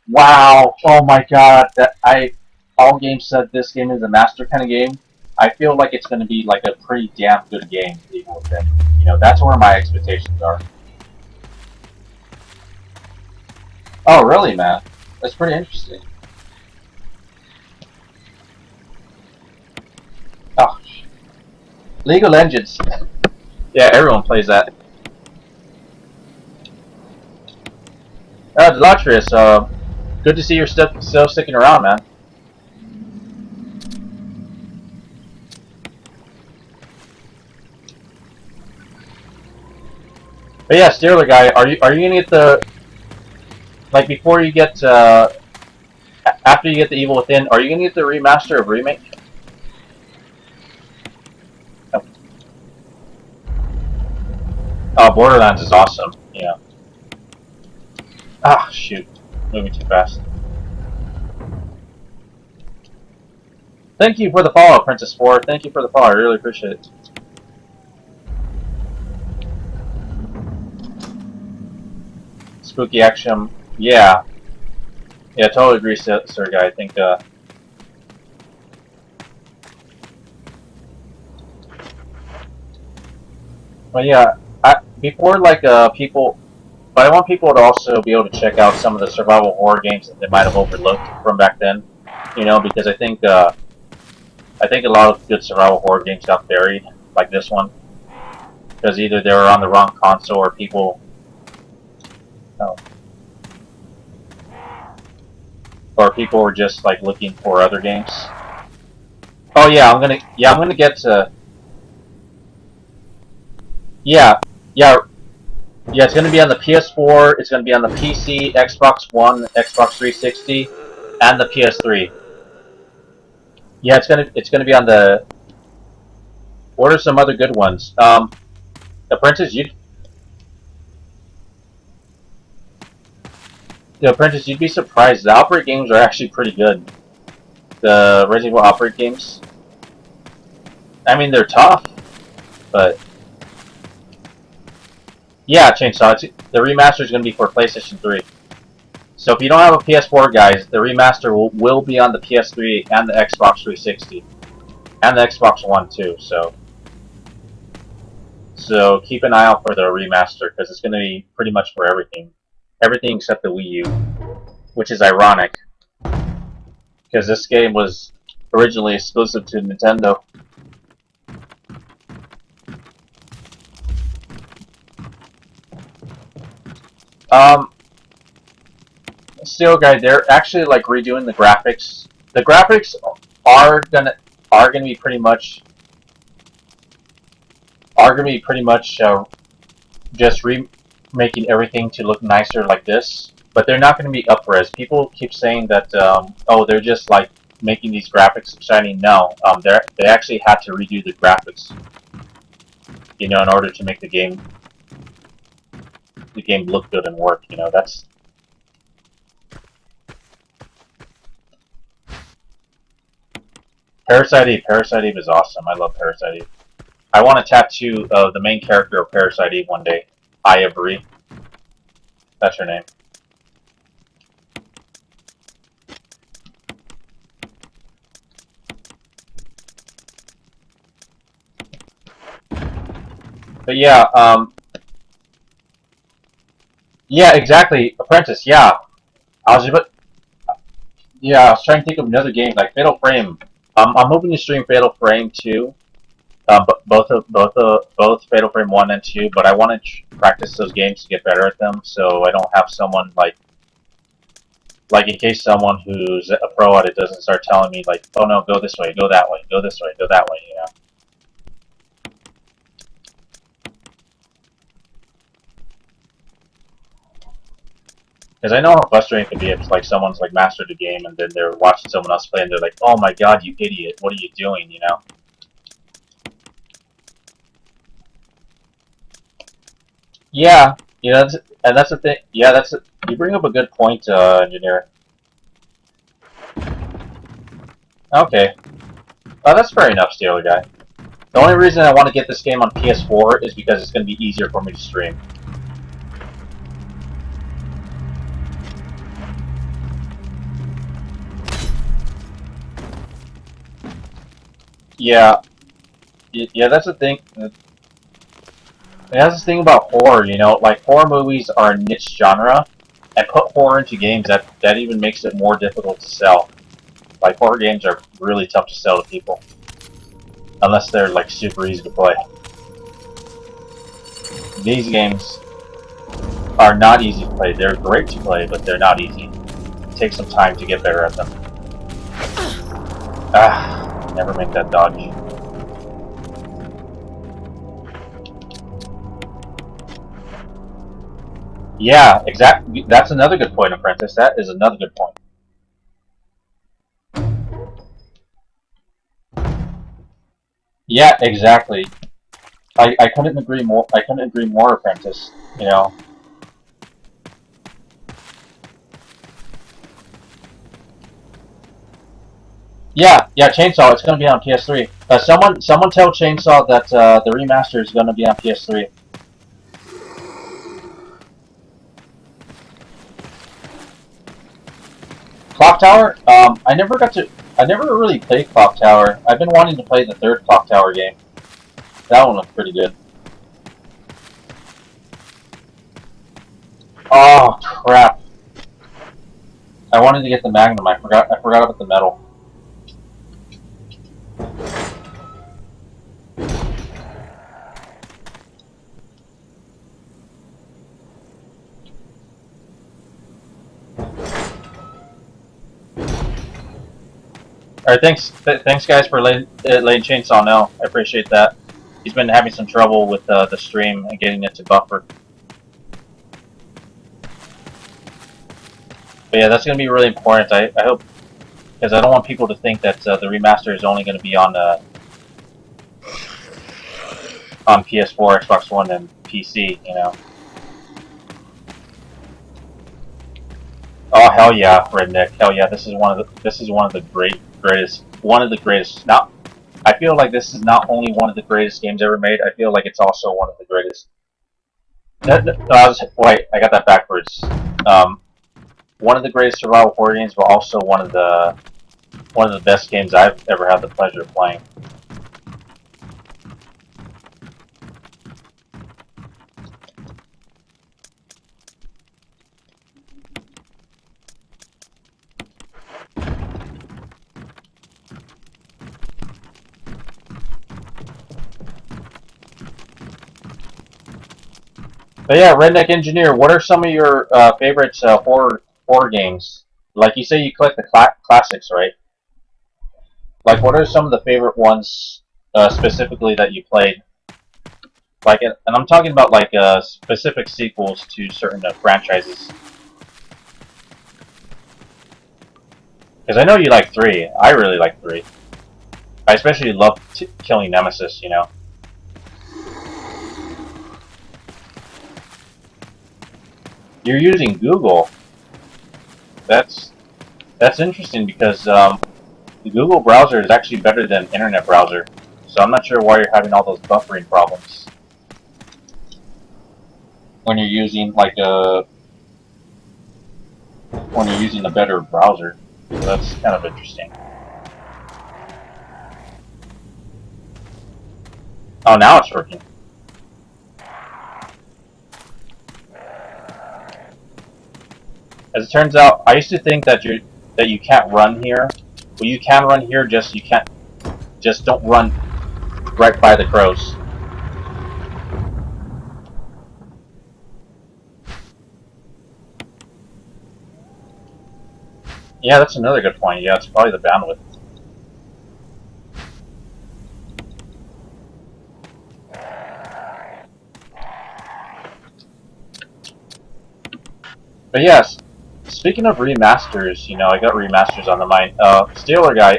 Speaker 4: wow, oh my god, all games said this game is a master kind of game. I feel like it's gonna be like a pretty damn good game, the Evil Within. That's where my expectations are. Oh, really, man? That's pretty interesting. Oh, League of Legends. Yeah, everyone plays that. Delotrius, good to see you're still sticking around, man. But yeah, Steeler guy, are you gonna get before you get after you get the Evil Within, are you gonna get the remaster of Remake? Oh, Borderlands is awesome. Yeah. Ah, shoot, moving too fast. Thank you for the follow, Princess 4. Thank you for the follow. I really appreciate it. Spooky action. Yeah. Yeah, totally agree, Sir Guy. I think, well, yeah, before, people... But I want people to also be able to check out some of the survival horror games that they might have overlooked from back then. Because I think a lot of good survival horror games got buried, like this one. Because either they were on the wrong console or people... Oh. Or people were just like looking for other games. Oh yeah, I'm gonna get to. Yeah, it's gonna be on the PS4. It's gonna be on the PC, Xbox One, Xbox 360, and the PS3. Yeah, it's gonna be on the. What are some other good ones? Apprentice, you. The Apprentice, you'd be surprised. The Outbreak games are actually pretty good. The Resident Evil Outbreak games. I mean, they're tough, but yeah, Chainsaw. The remaster is going to be for PlayStation 3. So if you don't have a PS4, guys, the remaster will be on the PS3 and the Xbox 360 and the Xbox One too. So keep an eye out for the remaster because it's going to be pretty much for everything except the Wii U, which is ironic because this game was originally exclusive to Nintendo. Still, guys, they're actually like redoing the graphics. The graphics are gonna be pretty much just remaking everything to look nicer like this. But they're not gonna be up-res. People keep saying that oh, they're just like making these graphics shiny. No, they actually had to redo the graphics, you know, in order to make the game look good and work. You know, that's. Parasite Eve is awesome. I love Parasite Eve. I want a tattoo of the main character of Parasite Eve one day. Aya Bree. That's her name. But yeah, yeah, exactly. Apprentice, yeah. I was trying to think of another game like Fatal Frame. I'm hoping to stream Fatal Frame 2. Both Fatal Frame 1 and 2, but I want to practice those games to get better at them, so I don't have someone like in case someone who's a pro at it doesn't start telling me like, oh no, go this way, go that way, go this way, go that way, you know. Because I know how frustrating it can be if like someone's like mastered the game and then they're watching someone else play and they're like, oh my god, you idiot, what are you doing, you know? Yeah, you know, that's the thing. Yeah, you bring up a good point, engineer. Okay, that's fair enough, Steeler guy. The only reason I want to get this game on PS4 is because it's going to be easier for me to stream. Yeah, yeah, that's the thing. That's the thing about horror, you know, like horror movies are a niche genre, and put horror into games that even makes it more difficult to sell. Like horror games are really tough to sell to people, unless they're like super easy to play. These games are not easy to play. They're great to play, but they're not easy. It takes some time to get better at them. Ah, never make that dodge. Yeah, exactly. That's another good point, Apprentice. That is another good point. Yeah, exactly. I couldn't agree more. I couldn't agree more, Apprentice. You know. Yeah, yeah, Chainsaw. It's gonna be on PS3. Someone tell Chainsaw that the remaster is gonna be on PS3. Clock Tower. I never really played Clock Tower. I've been wanting to play the third Clock Tower game. That one looked pretty good. Oh crap! I wanted to get the Magnum. I forgot about the metal. Alright, thanks guys for letting Chainsaw know. I appreciate that. He's been having some trouble with the stream and getting it to buffer. But yeah, that's going to be really important. I hope, because I don't want people to think that the remaster is only going to be on PS4, Xbox One, and PC. You know. Oh hell yeah, Redneck. Hell yeah, this is one of the greatest. Not, I feel like this is not only one of the greatest games ever made. I feel like it's also one of the greatest. Wait, I got that backwards. One of the greatest survival horror games, but also one of the best games I've ever had the pleasure of playing. But yeah, Redneck Engineer, what are some of your favorite horror games? Like you say, you collect the classics, right? Like, what are some of the favorite ones specifically that you played? Like, and I'm talking about like specific sequels to certain franchises. Because I know you like 3. I really like 3. I especially love killing Nemesis. You know. You're using Google. That's interesting because the Google browser is actually better than Internet browser. So I'm not sure why you're having all those buffering problems when you're using a better browser. So that's kind of interesting. Oh, now it's working. As it turns out, I used to think that you can't run here. Well, you can run here, just you can't. Just don't run right by the crows. Yeah, that's another good point. Yeah, it's probably the bandwidth. But yes, speaking of remasters, you know, I got remasters on the mind. Steeler guy,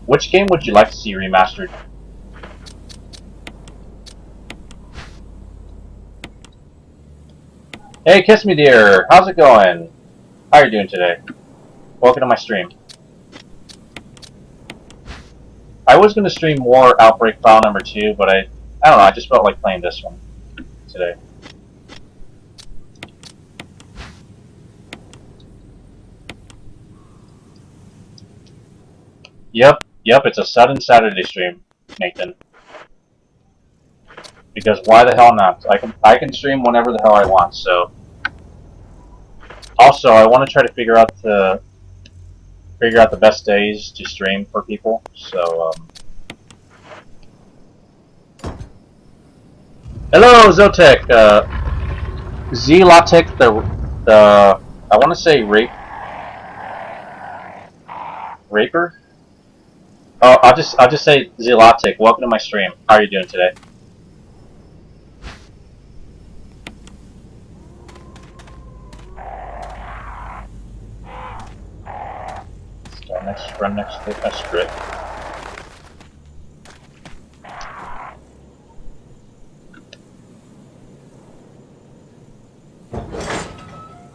Speaker 4: which game would you like to see remastered? Hey, Kiss Me Dear, how's it going? How are you doing today? Welcome to my stream. I was going to stream more Outbreak File number 2, but I don't know, I just felt like playing this one today. Yep, it's a sudden Saturday stream, Nathan. Because why the hell not? I can stream whenever the hell I want, so. Also, I want to try to figure out the best days to stream for people, so Hello, Zotek. Zlatic, the I want to say raper. Oh, I'll just say Zlatic. Welcome to my stream. How are you doing today? Run next to a script.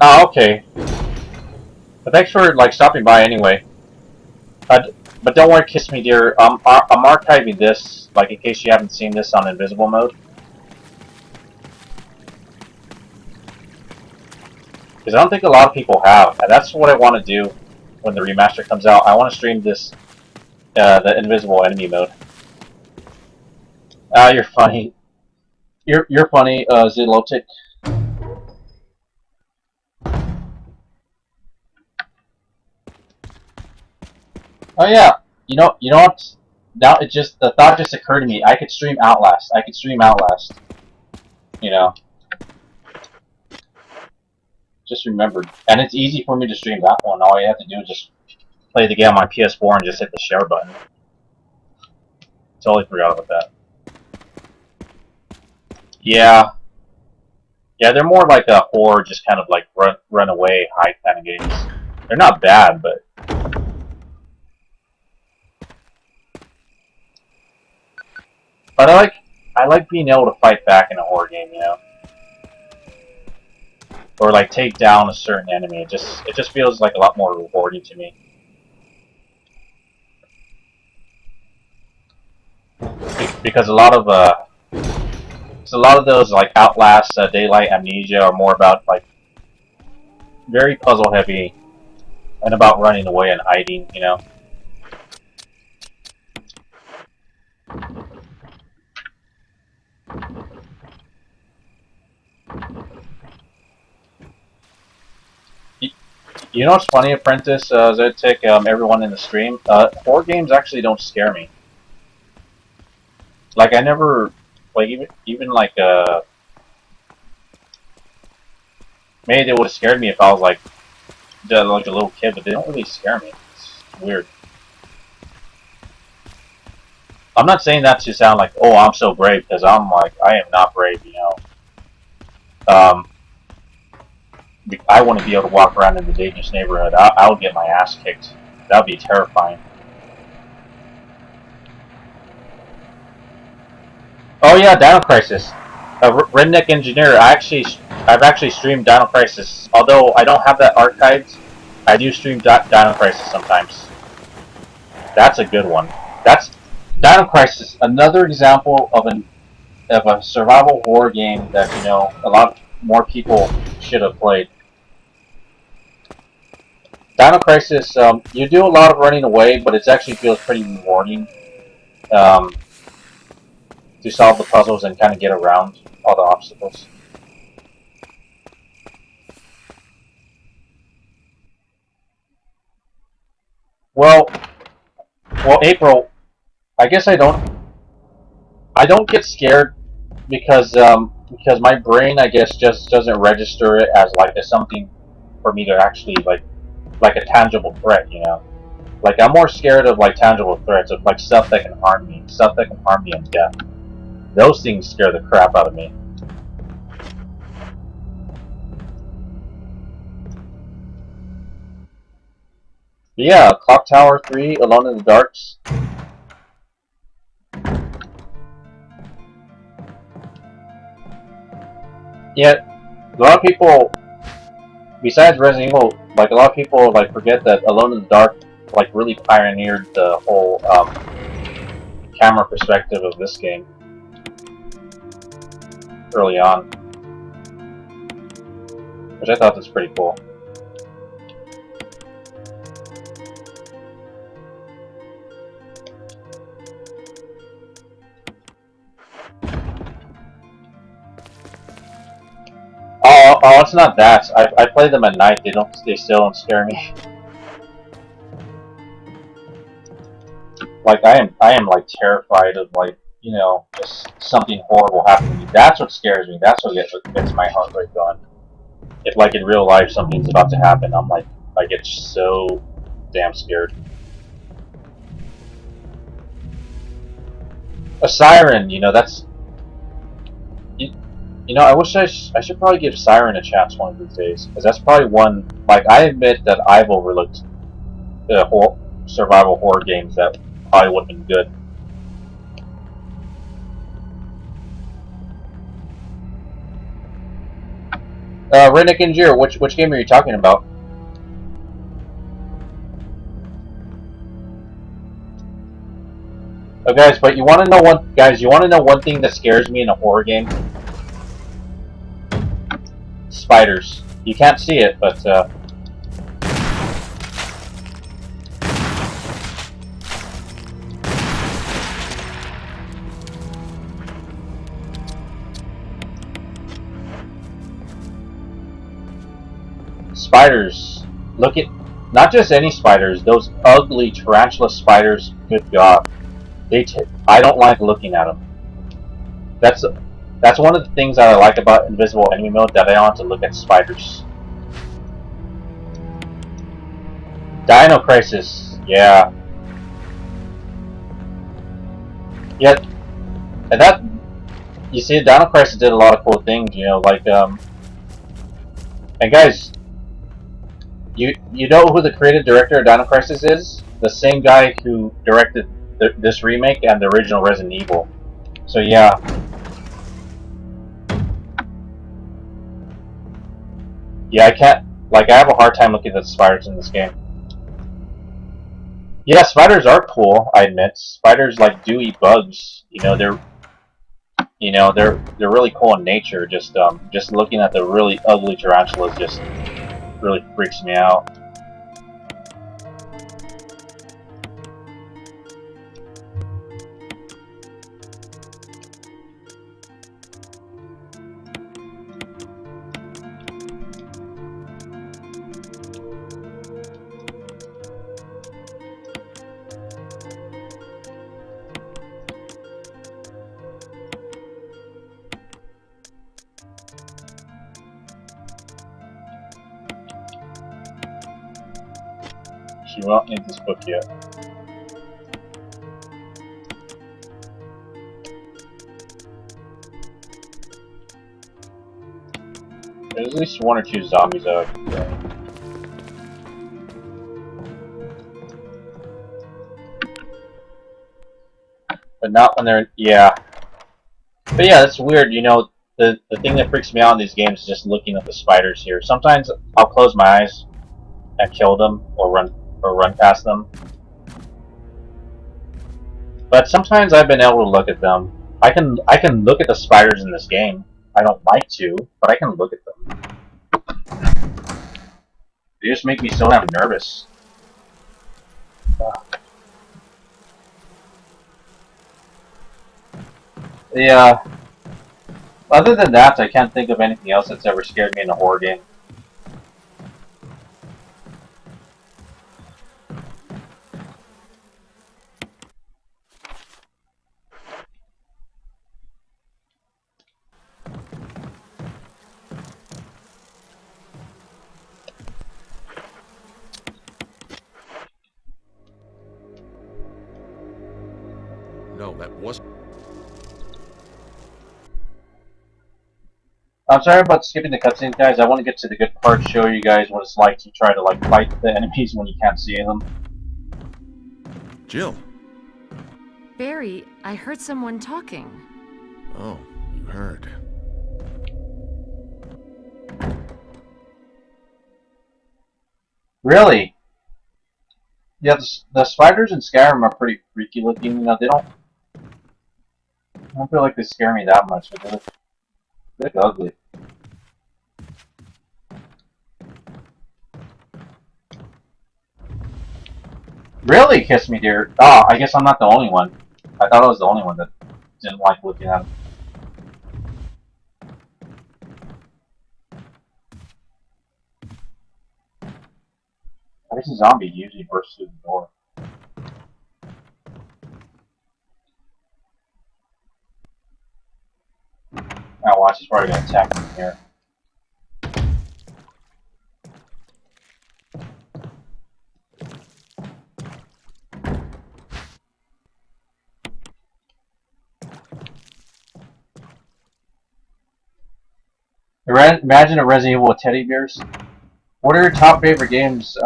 Speaker 4: Oh, okay. But thanks for stopping by anyway. But don't worry, Kiss Me Dear. I'm archiving this, in case you haven't seen this on invisible mode. Because I don't think a lot of people have, and that's what I want to do when the remaster comes out. I want to stream this, the invisible enemy mode. Ah, you're funny. You're funny, Zilotic. Oh yeah, you know what? Now the thought just occurred to me. I could stream Outlast. You know, just remembered, and it's easy for me to stream that one. All you have to do is just play the game on PS4 and just hit the share button. Totally forgot about that. Yeah, they're more like a horror, just kind of like run away, hide kind of games. They're not bad, but. But I like being able to fight back in a horror game, you know. or like take down a certain enemy. It just feels like a lot more rewarding to me. Because a lot of those like Outlast, Daylight, Amnesia are more about like very puzzle heavy and about running away and hiding, you know. You know what's funny, Apprentice, Nerotikk, everyone in the stream? Horror games actually don't scare me. Like I never, like even like maybe they would have scared me if I was like a little kid, but they don't really scare me. It's weird. I'm not saying that to sound like, oh, I'm so brave, because I'm like, I am not brave, you know. I want to be able to walk around in the dangerous neighborhood. I would get my ass kicked. That would be terrifying. Oh yeah, Dino Crisis. Redneck Engineer. I've actually streamed Dino Crisis. Although I don't have that archived, I do stream Dino Crisis sometimes. That's a good one. That's Dino Crisis, another example of a survival horror game that, you know, a lot more people should have played. Dino Crisis, you do a lot of running away, but it actually feels pretty rewarding to solve the puzzles and kind of get around all the obstacles. Well, April, I guess I don't get scared because my brain, I guess, just doesn't register it as like as something for me to actually like a tangible threat, you know. Like I'm more scared of like tangible threats, of like stuff that can harm me, stuff that can harm me in death. Those things scare the crap out of me. But yeah, Clock Tower 3, Alone in the Darks. Yet, a lot of people, besides Resident Evil, like a lot of people like forget that Alone in the Dark like really pioneered the whole camera perspective of this game early on, which I thought was pretty cool. Oh, it's not that. I play them at night. They still don't scare me. Like I am like terrified of like, you know, just something horrible happening to me. That's what scares me. That's what gets my heart rate going. If like in real life something's about to happen, I'm like, I get so damn scared. A siren, you know, that's. You know, I wish I should probably give Siren a chance one of these days, because that's probably one. Like, I admit that I've overlooked the whole survival horror games that probably would have been good. Redneck Engineer, which game are you talking about? Oh, guys, but you want to know one, guys? You want to know one thing that scares me in a horror game? Spiders. You can't see it, but spiders. Look at not just any spiders; those ugly tarantula spiders. Good God, I don't like looking at them. That's one of the things that I like about Invisible Enemy Mode, that I don't have to look at spiders. Dino Crisis, yeah. Yet, and that, you see, Dino Crisis did a lot of cool things, you know, like, and guys, you know who the creative director of Dino Crisis is? The same guy who directed this remake and the original Resident Evil. So yeah. Yeah, I can't. Like, I have a hard time looking at spiders in this game. Yeah, spiders are cool. I admit, spiders do eat bugs. They're really cool in nature. Just looking at the really ugly tarantulas just really freaks me out. She won't need this book yet. There's at least 1 or 2 zombies that I can kill. But not when they're... yeah. But yeah, that's weird, the thing that freaks me out in these games is just looking at the spiders here. Sometimes I'll close my eyes and kill them, or run past them. But sometimes I've been able to look at them. I can look at the spiders in this game. I don't like to, but I can look at them. They just make me so damn nervous. Yeah. Other than that, I can't think of anything else that's ever scared me in a horror game.
Speaker 2: No, that wasn't.
Speaker 4: I'm sorry about skipping the cutscenes, guys. I want to get to the good part, show you guys what it's like to try to fight the enemies when you can't see them.
Speaker 2: Jill.
Speaker 1: Barry, I heard someone talking.
Speaker 2: Oh, you heard.
Speaker 4: Really? Yeah, the spiders in Skyrim are pretty freaky looking. They don't feel like they scare me that much, but they look ugly. Really, Kiss Me Dear? Oh, I guess I'm not the only one. I thought I was the only one that didn't like looking at them. I guess a zombie usually bursts through the door. Now watch, he's probably gonna attack me here. Imagine a Resident Evil with teddy bears. What are your top favorite games?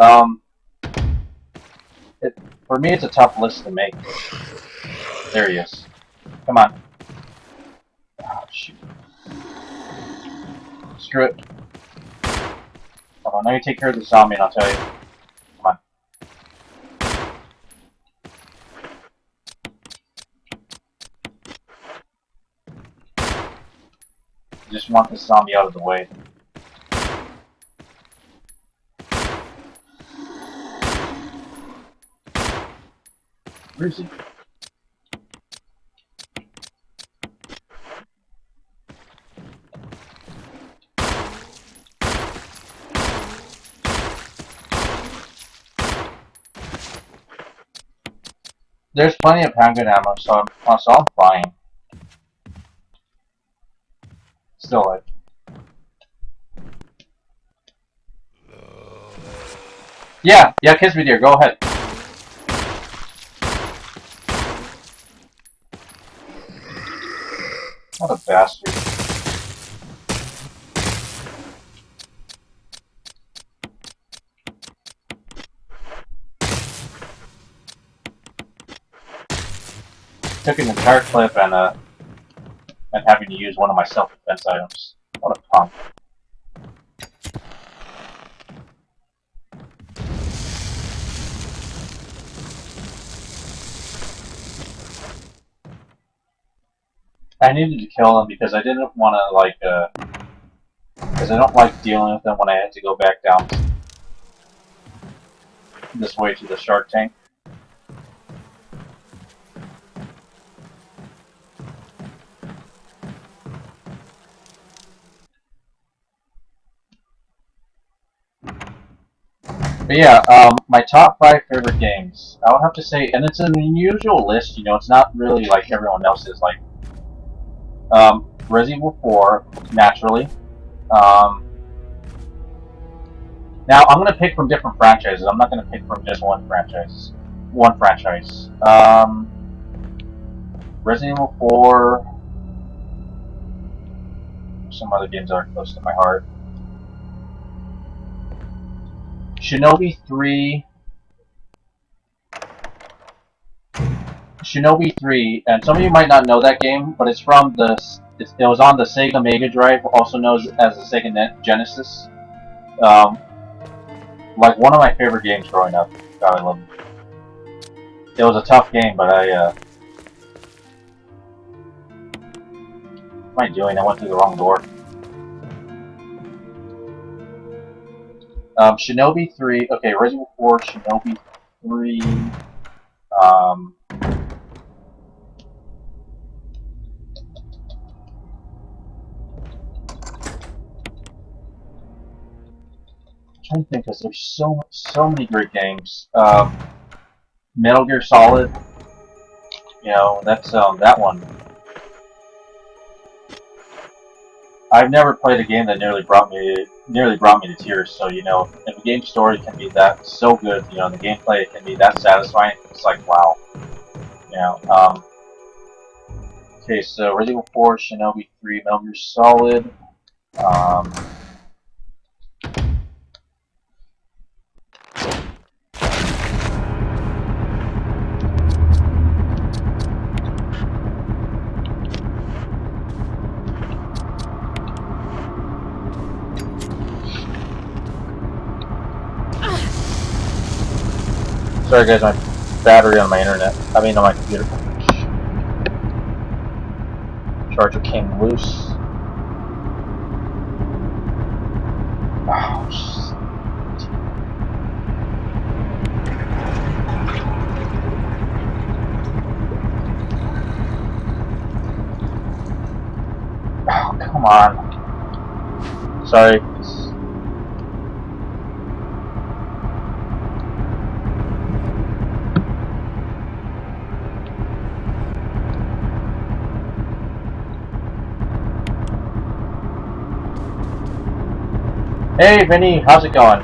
Speaker 4: For me, it's a tough list to make. There he is. Come on. Oh, shoot. Screw it. Hold on, let me take care of the zombie and I'll tell you. Come on. I just want this zombie out of the way. Where is he? There's plenty of handgun ammo, so I'm fine. Still like. Yeah, Kiss Me Dear, go ahead. What a bastard. Took an entire clip and having to use one of my self-defense items. What a punk. I needed to kill them because I didn't want to, like, because I don't like dealing with them when I had to go back down this way to the shark tank. But yeah, my top 5 favorite games. I would have to say, and it's an unusual list, you know, it's not really like everyone else's, like, Resident Evil 4, naturally. Now, I'm going to pick from different franchises. I'm not going to pick from just one franchise. Resident Evil 4. Some other games are close to my heart. Shinobi 3. Shinobi 3, and some of you might not know that game, but it's from the... it was on the Sega Mega Drive, also known as the Sega Genesis. Like, one of my favorite games growing up. God, I love it. It was a tough game, but what am I doing? I went through the wrong door. Shinobi 3, okay, Resident Evil 4, Shinobi 3, I'm trying to think, because there's so many great games. Metal Gear Solid, you know, that's, that one. I've never played a game that nearly brought me to tears. So, you know, if a game story can be that so good, you know, and the gameplay can be that satisfying, it's like, wow. You know, okay, so Resident Evil 4, Shinobi 3, Metal Gear Solid. Sorry guys, my battery on my internet, on my computer. Charger came loose. Oh, come on. Sorry. Hey Vinny, how's it going?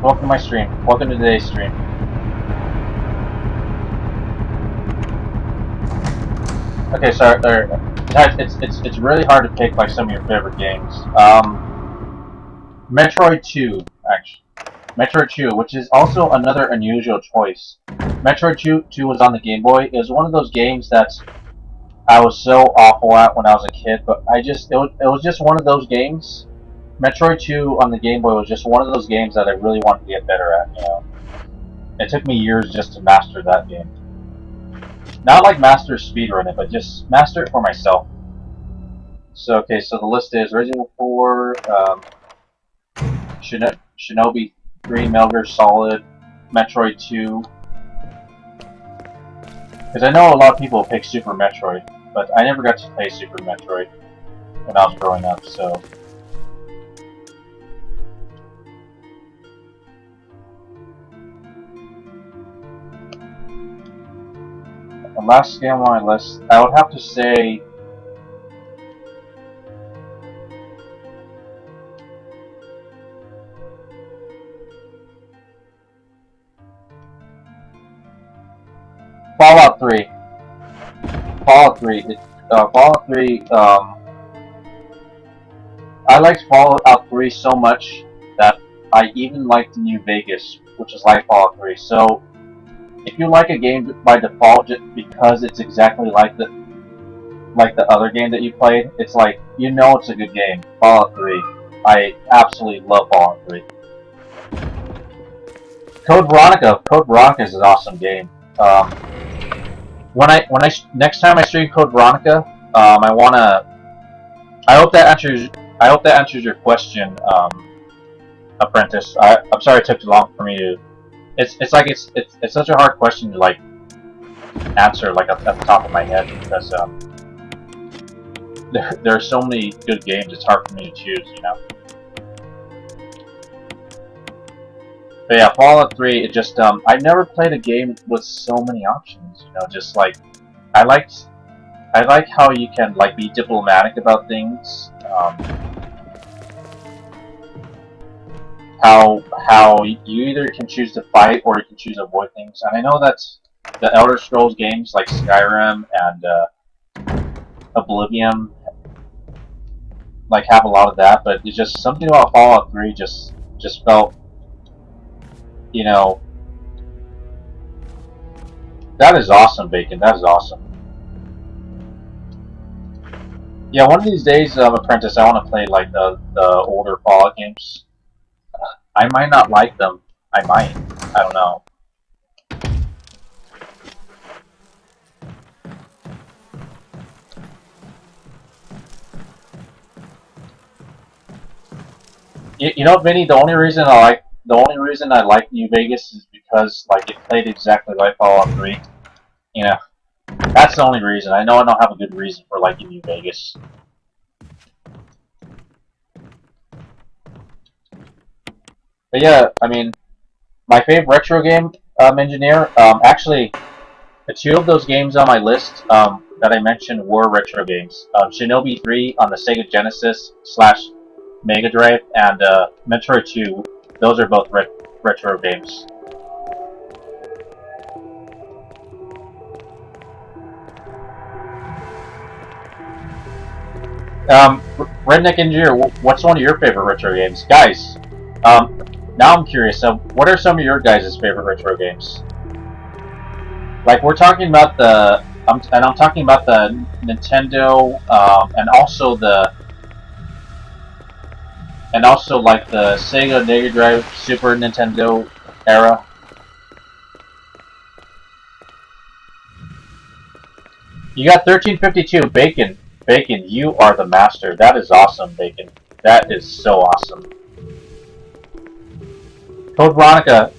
Speaker 4: Welcome to my stream. Welcome to today's stream. Okay, sorry. It's really hard to pick like some of your favorite games. Metroid 2, actually. Metroid 2, which is also another unusual choice. Metroid 2 was on the Game Boy. It was one of those games that I was so awful at when I was a kid, but it was just one of those games. Metroid 2 on the Game Boy was just one of those games that I really wanted to get better at, you know. It took me years just to master that game. Not like master speedrun it, but just master it for myself. So, okay, so the list is Resident Evil 4, Shinobi 3, Metal Gear Solid, Metroid 2. Because I know a lot of people pick Super Metroid, but I never got to play Super Metroid when I was growing up, so... The last game on my list, I would have to say... Fallout 3. Fallout 3. Fallout 3, I liked Fallout 3 so much that I even liked New Vegas, which is like Fallout 3. So, if you like a game by default just because it's exactly like the other game that you played, it's like, you know it's a good game. Fallout 3. I absolutely love Fallout 3. Code Veronica. Code Veronica is an awesome game. Next time I stream Code Veronica, I hope that answers. I hope that answers your question, Apprentice. I'm sorry it took too long for me to. It's like it's such a hard question to like answer like at the top of my head because there are so many good games. It's hard for me to choose, you know. But yeah, Fallout 3. It just I've never played a game with so many options. You know, just like I liked. I like how you can like be diplomatic about things. How you either can choose to fight or you can choose to avoid things. And I know that's the Elder Scrolls games like Skyrim and Oblivion like have a lot of that, but it's just something about Fallout 3 just felt, you know, that is awesome, Bacon. That is awesome. Yeah, one of these days, Apprentice, I want to play like the older Fallout games. I might not like them. I might. I don't know. You know, Vinny, the only reason I like New Vegas is because like it played exactly like Fallout 3. You know, that's the only reason. I know I don't have a good reason for liking New Vegas. But yeah, I mean, my favorite retro game, Engineer, actually, the two of those games on my list that I mentioned were retro games. Shinobi 3 on the Sega Genesis / Mega Drive, and Metroid 2. Those are both retro games. Redneck Engineer, what's one of your favorite retro games? Guys, now I'm curious, what are some of your guys' favorite retro games? Like, we're talking about I'm talking about the Nintendo, and also like the Sega Mega Drive, Super Nintendo era. You got 1352, Bacon. Bacon, you are the master. That is awesome, Bacon. That is so awesome. Code Veronica,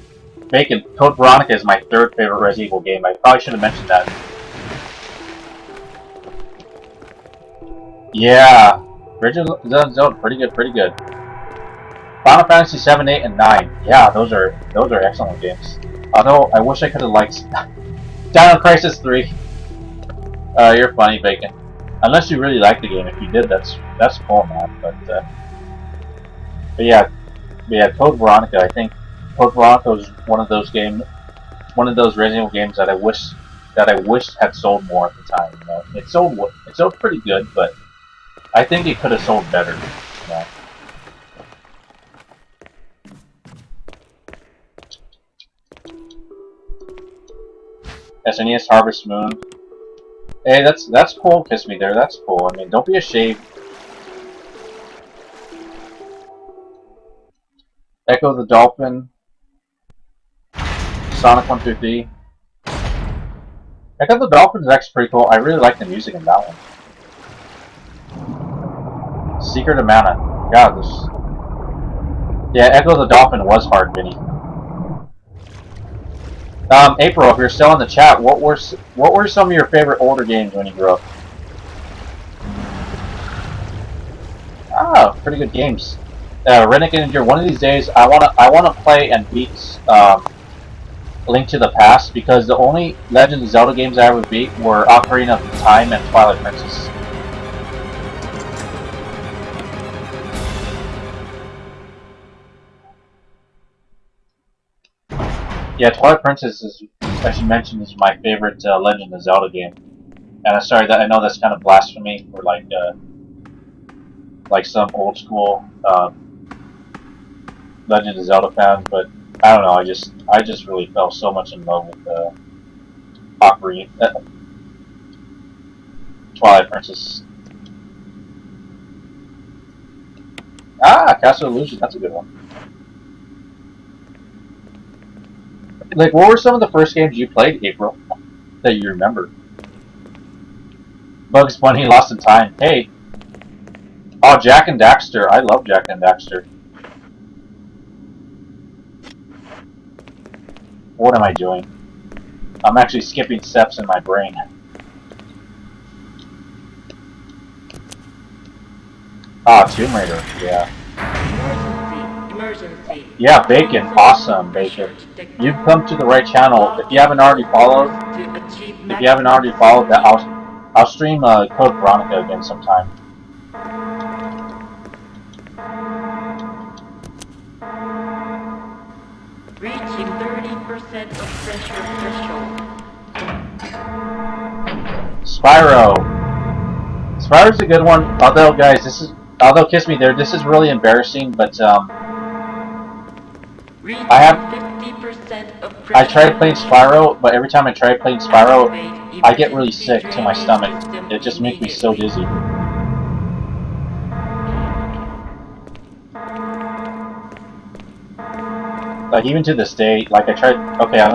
Speaker 4: Bacon. Code Veronica is my third favorite Resident Evil game. I probably should have mentioned that. Yeah, Original Zone, pretty good, pretty good. Final Fantasy 7, 8, and 9. Yeah, those are excellent games. Although I wish I could have liked Dino Crisis 3. You're funny, Bacon. Unless you really like the game. If you did, that's cool, man. But yeah, Code Veronica. I think Code Veronica was one of those Resident Evil games that I wish had sold more at the time. You know, it sold pretty good, but I think it could have sold better. You know? SNES Harvest Moon. Hey, that's cool. Kiss me there. That's cool. I mean, don't be ashamed. Echo the Dolphin. Sonic 123. Echo the Dolphin is actually pretty cool. I really like the music in that one. Secret of Mana. God, this. Yeah, Echo the Dolphin was hard, Vinny. April, if you're still in the chat, what were some of your favorite older games when you grew up? Ah, pretty good games. Renegade, one of these days, I wanna play and beat Link to the Past, because the only Legend of Zelda games I ever beat were Ocarina of Time and Twilight Princess. Yeah, Twilight Princess is, as you mentioned, is my favorite Legend of Zelda game. And I'm sorry that I know that's kind of blasphemy for like some old school Legend of Zelda fans, but I don't know. I just really fell so much in love with Ocarina, Twilight Princess. Ah, Castle Illusion. That's a good one. Like, what were some of the first games you played, April, that you remember? Bugs Bunny Lost in Time. Hey. Oh, Jack and Daxter. I love Jack and Daxter. What am I doing? I'm actually skipping steps in my brain. Ah, Tomb Raider. Yeah.
Speaker 5: Emergency.
Speaker 4: Yeah, Bacon. Awesome, Bacon. You've come to the right channel. If you haven't already followed that, I'll stream Code Veronica again sometime.
Speaker 5: Reaching 30% of pressure threshold.
Speaker 4: Spyro. Spyro's a good one. Although, guys, Kiss Me There, this is really embarrassing, but I tried playing Spyro, but every time I try playing Spyro, I get really sick to my stomach. It just makes me so dizzy. Like even to this day, like I tried. Okay, I'm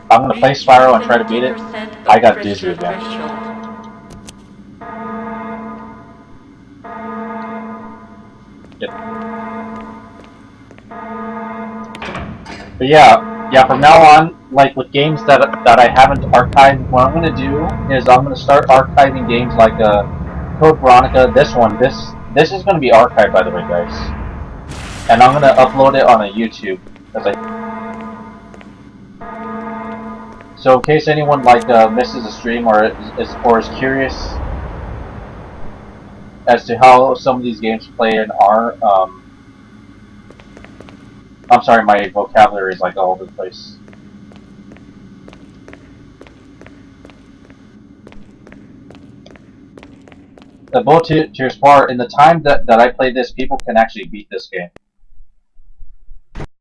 Speaker 4: gonna play Spyro and try to beat it. I got dizzy again. But yeah, from now on, like with games that I haven't archived, what I'm gonna do is I'm gonna start archiving games like Code Veronica. This is gonna be archived, by the way, guys, and I'm gonna upload it on a YouTube. So in case anyone like misses a stream or is curious as to how some of these games play and are, I'm sorry, my vocabulary is like all over the place. The Boat Tears Par, in the time that I played this, people can actually beat this game.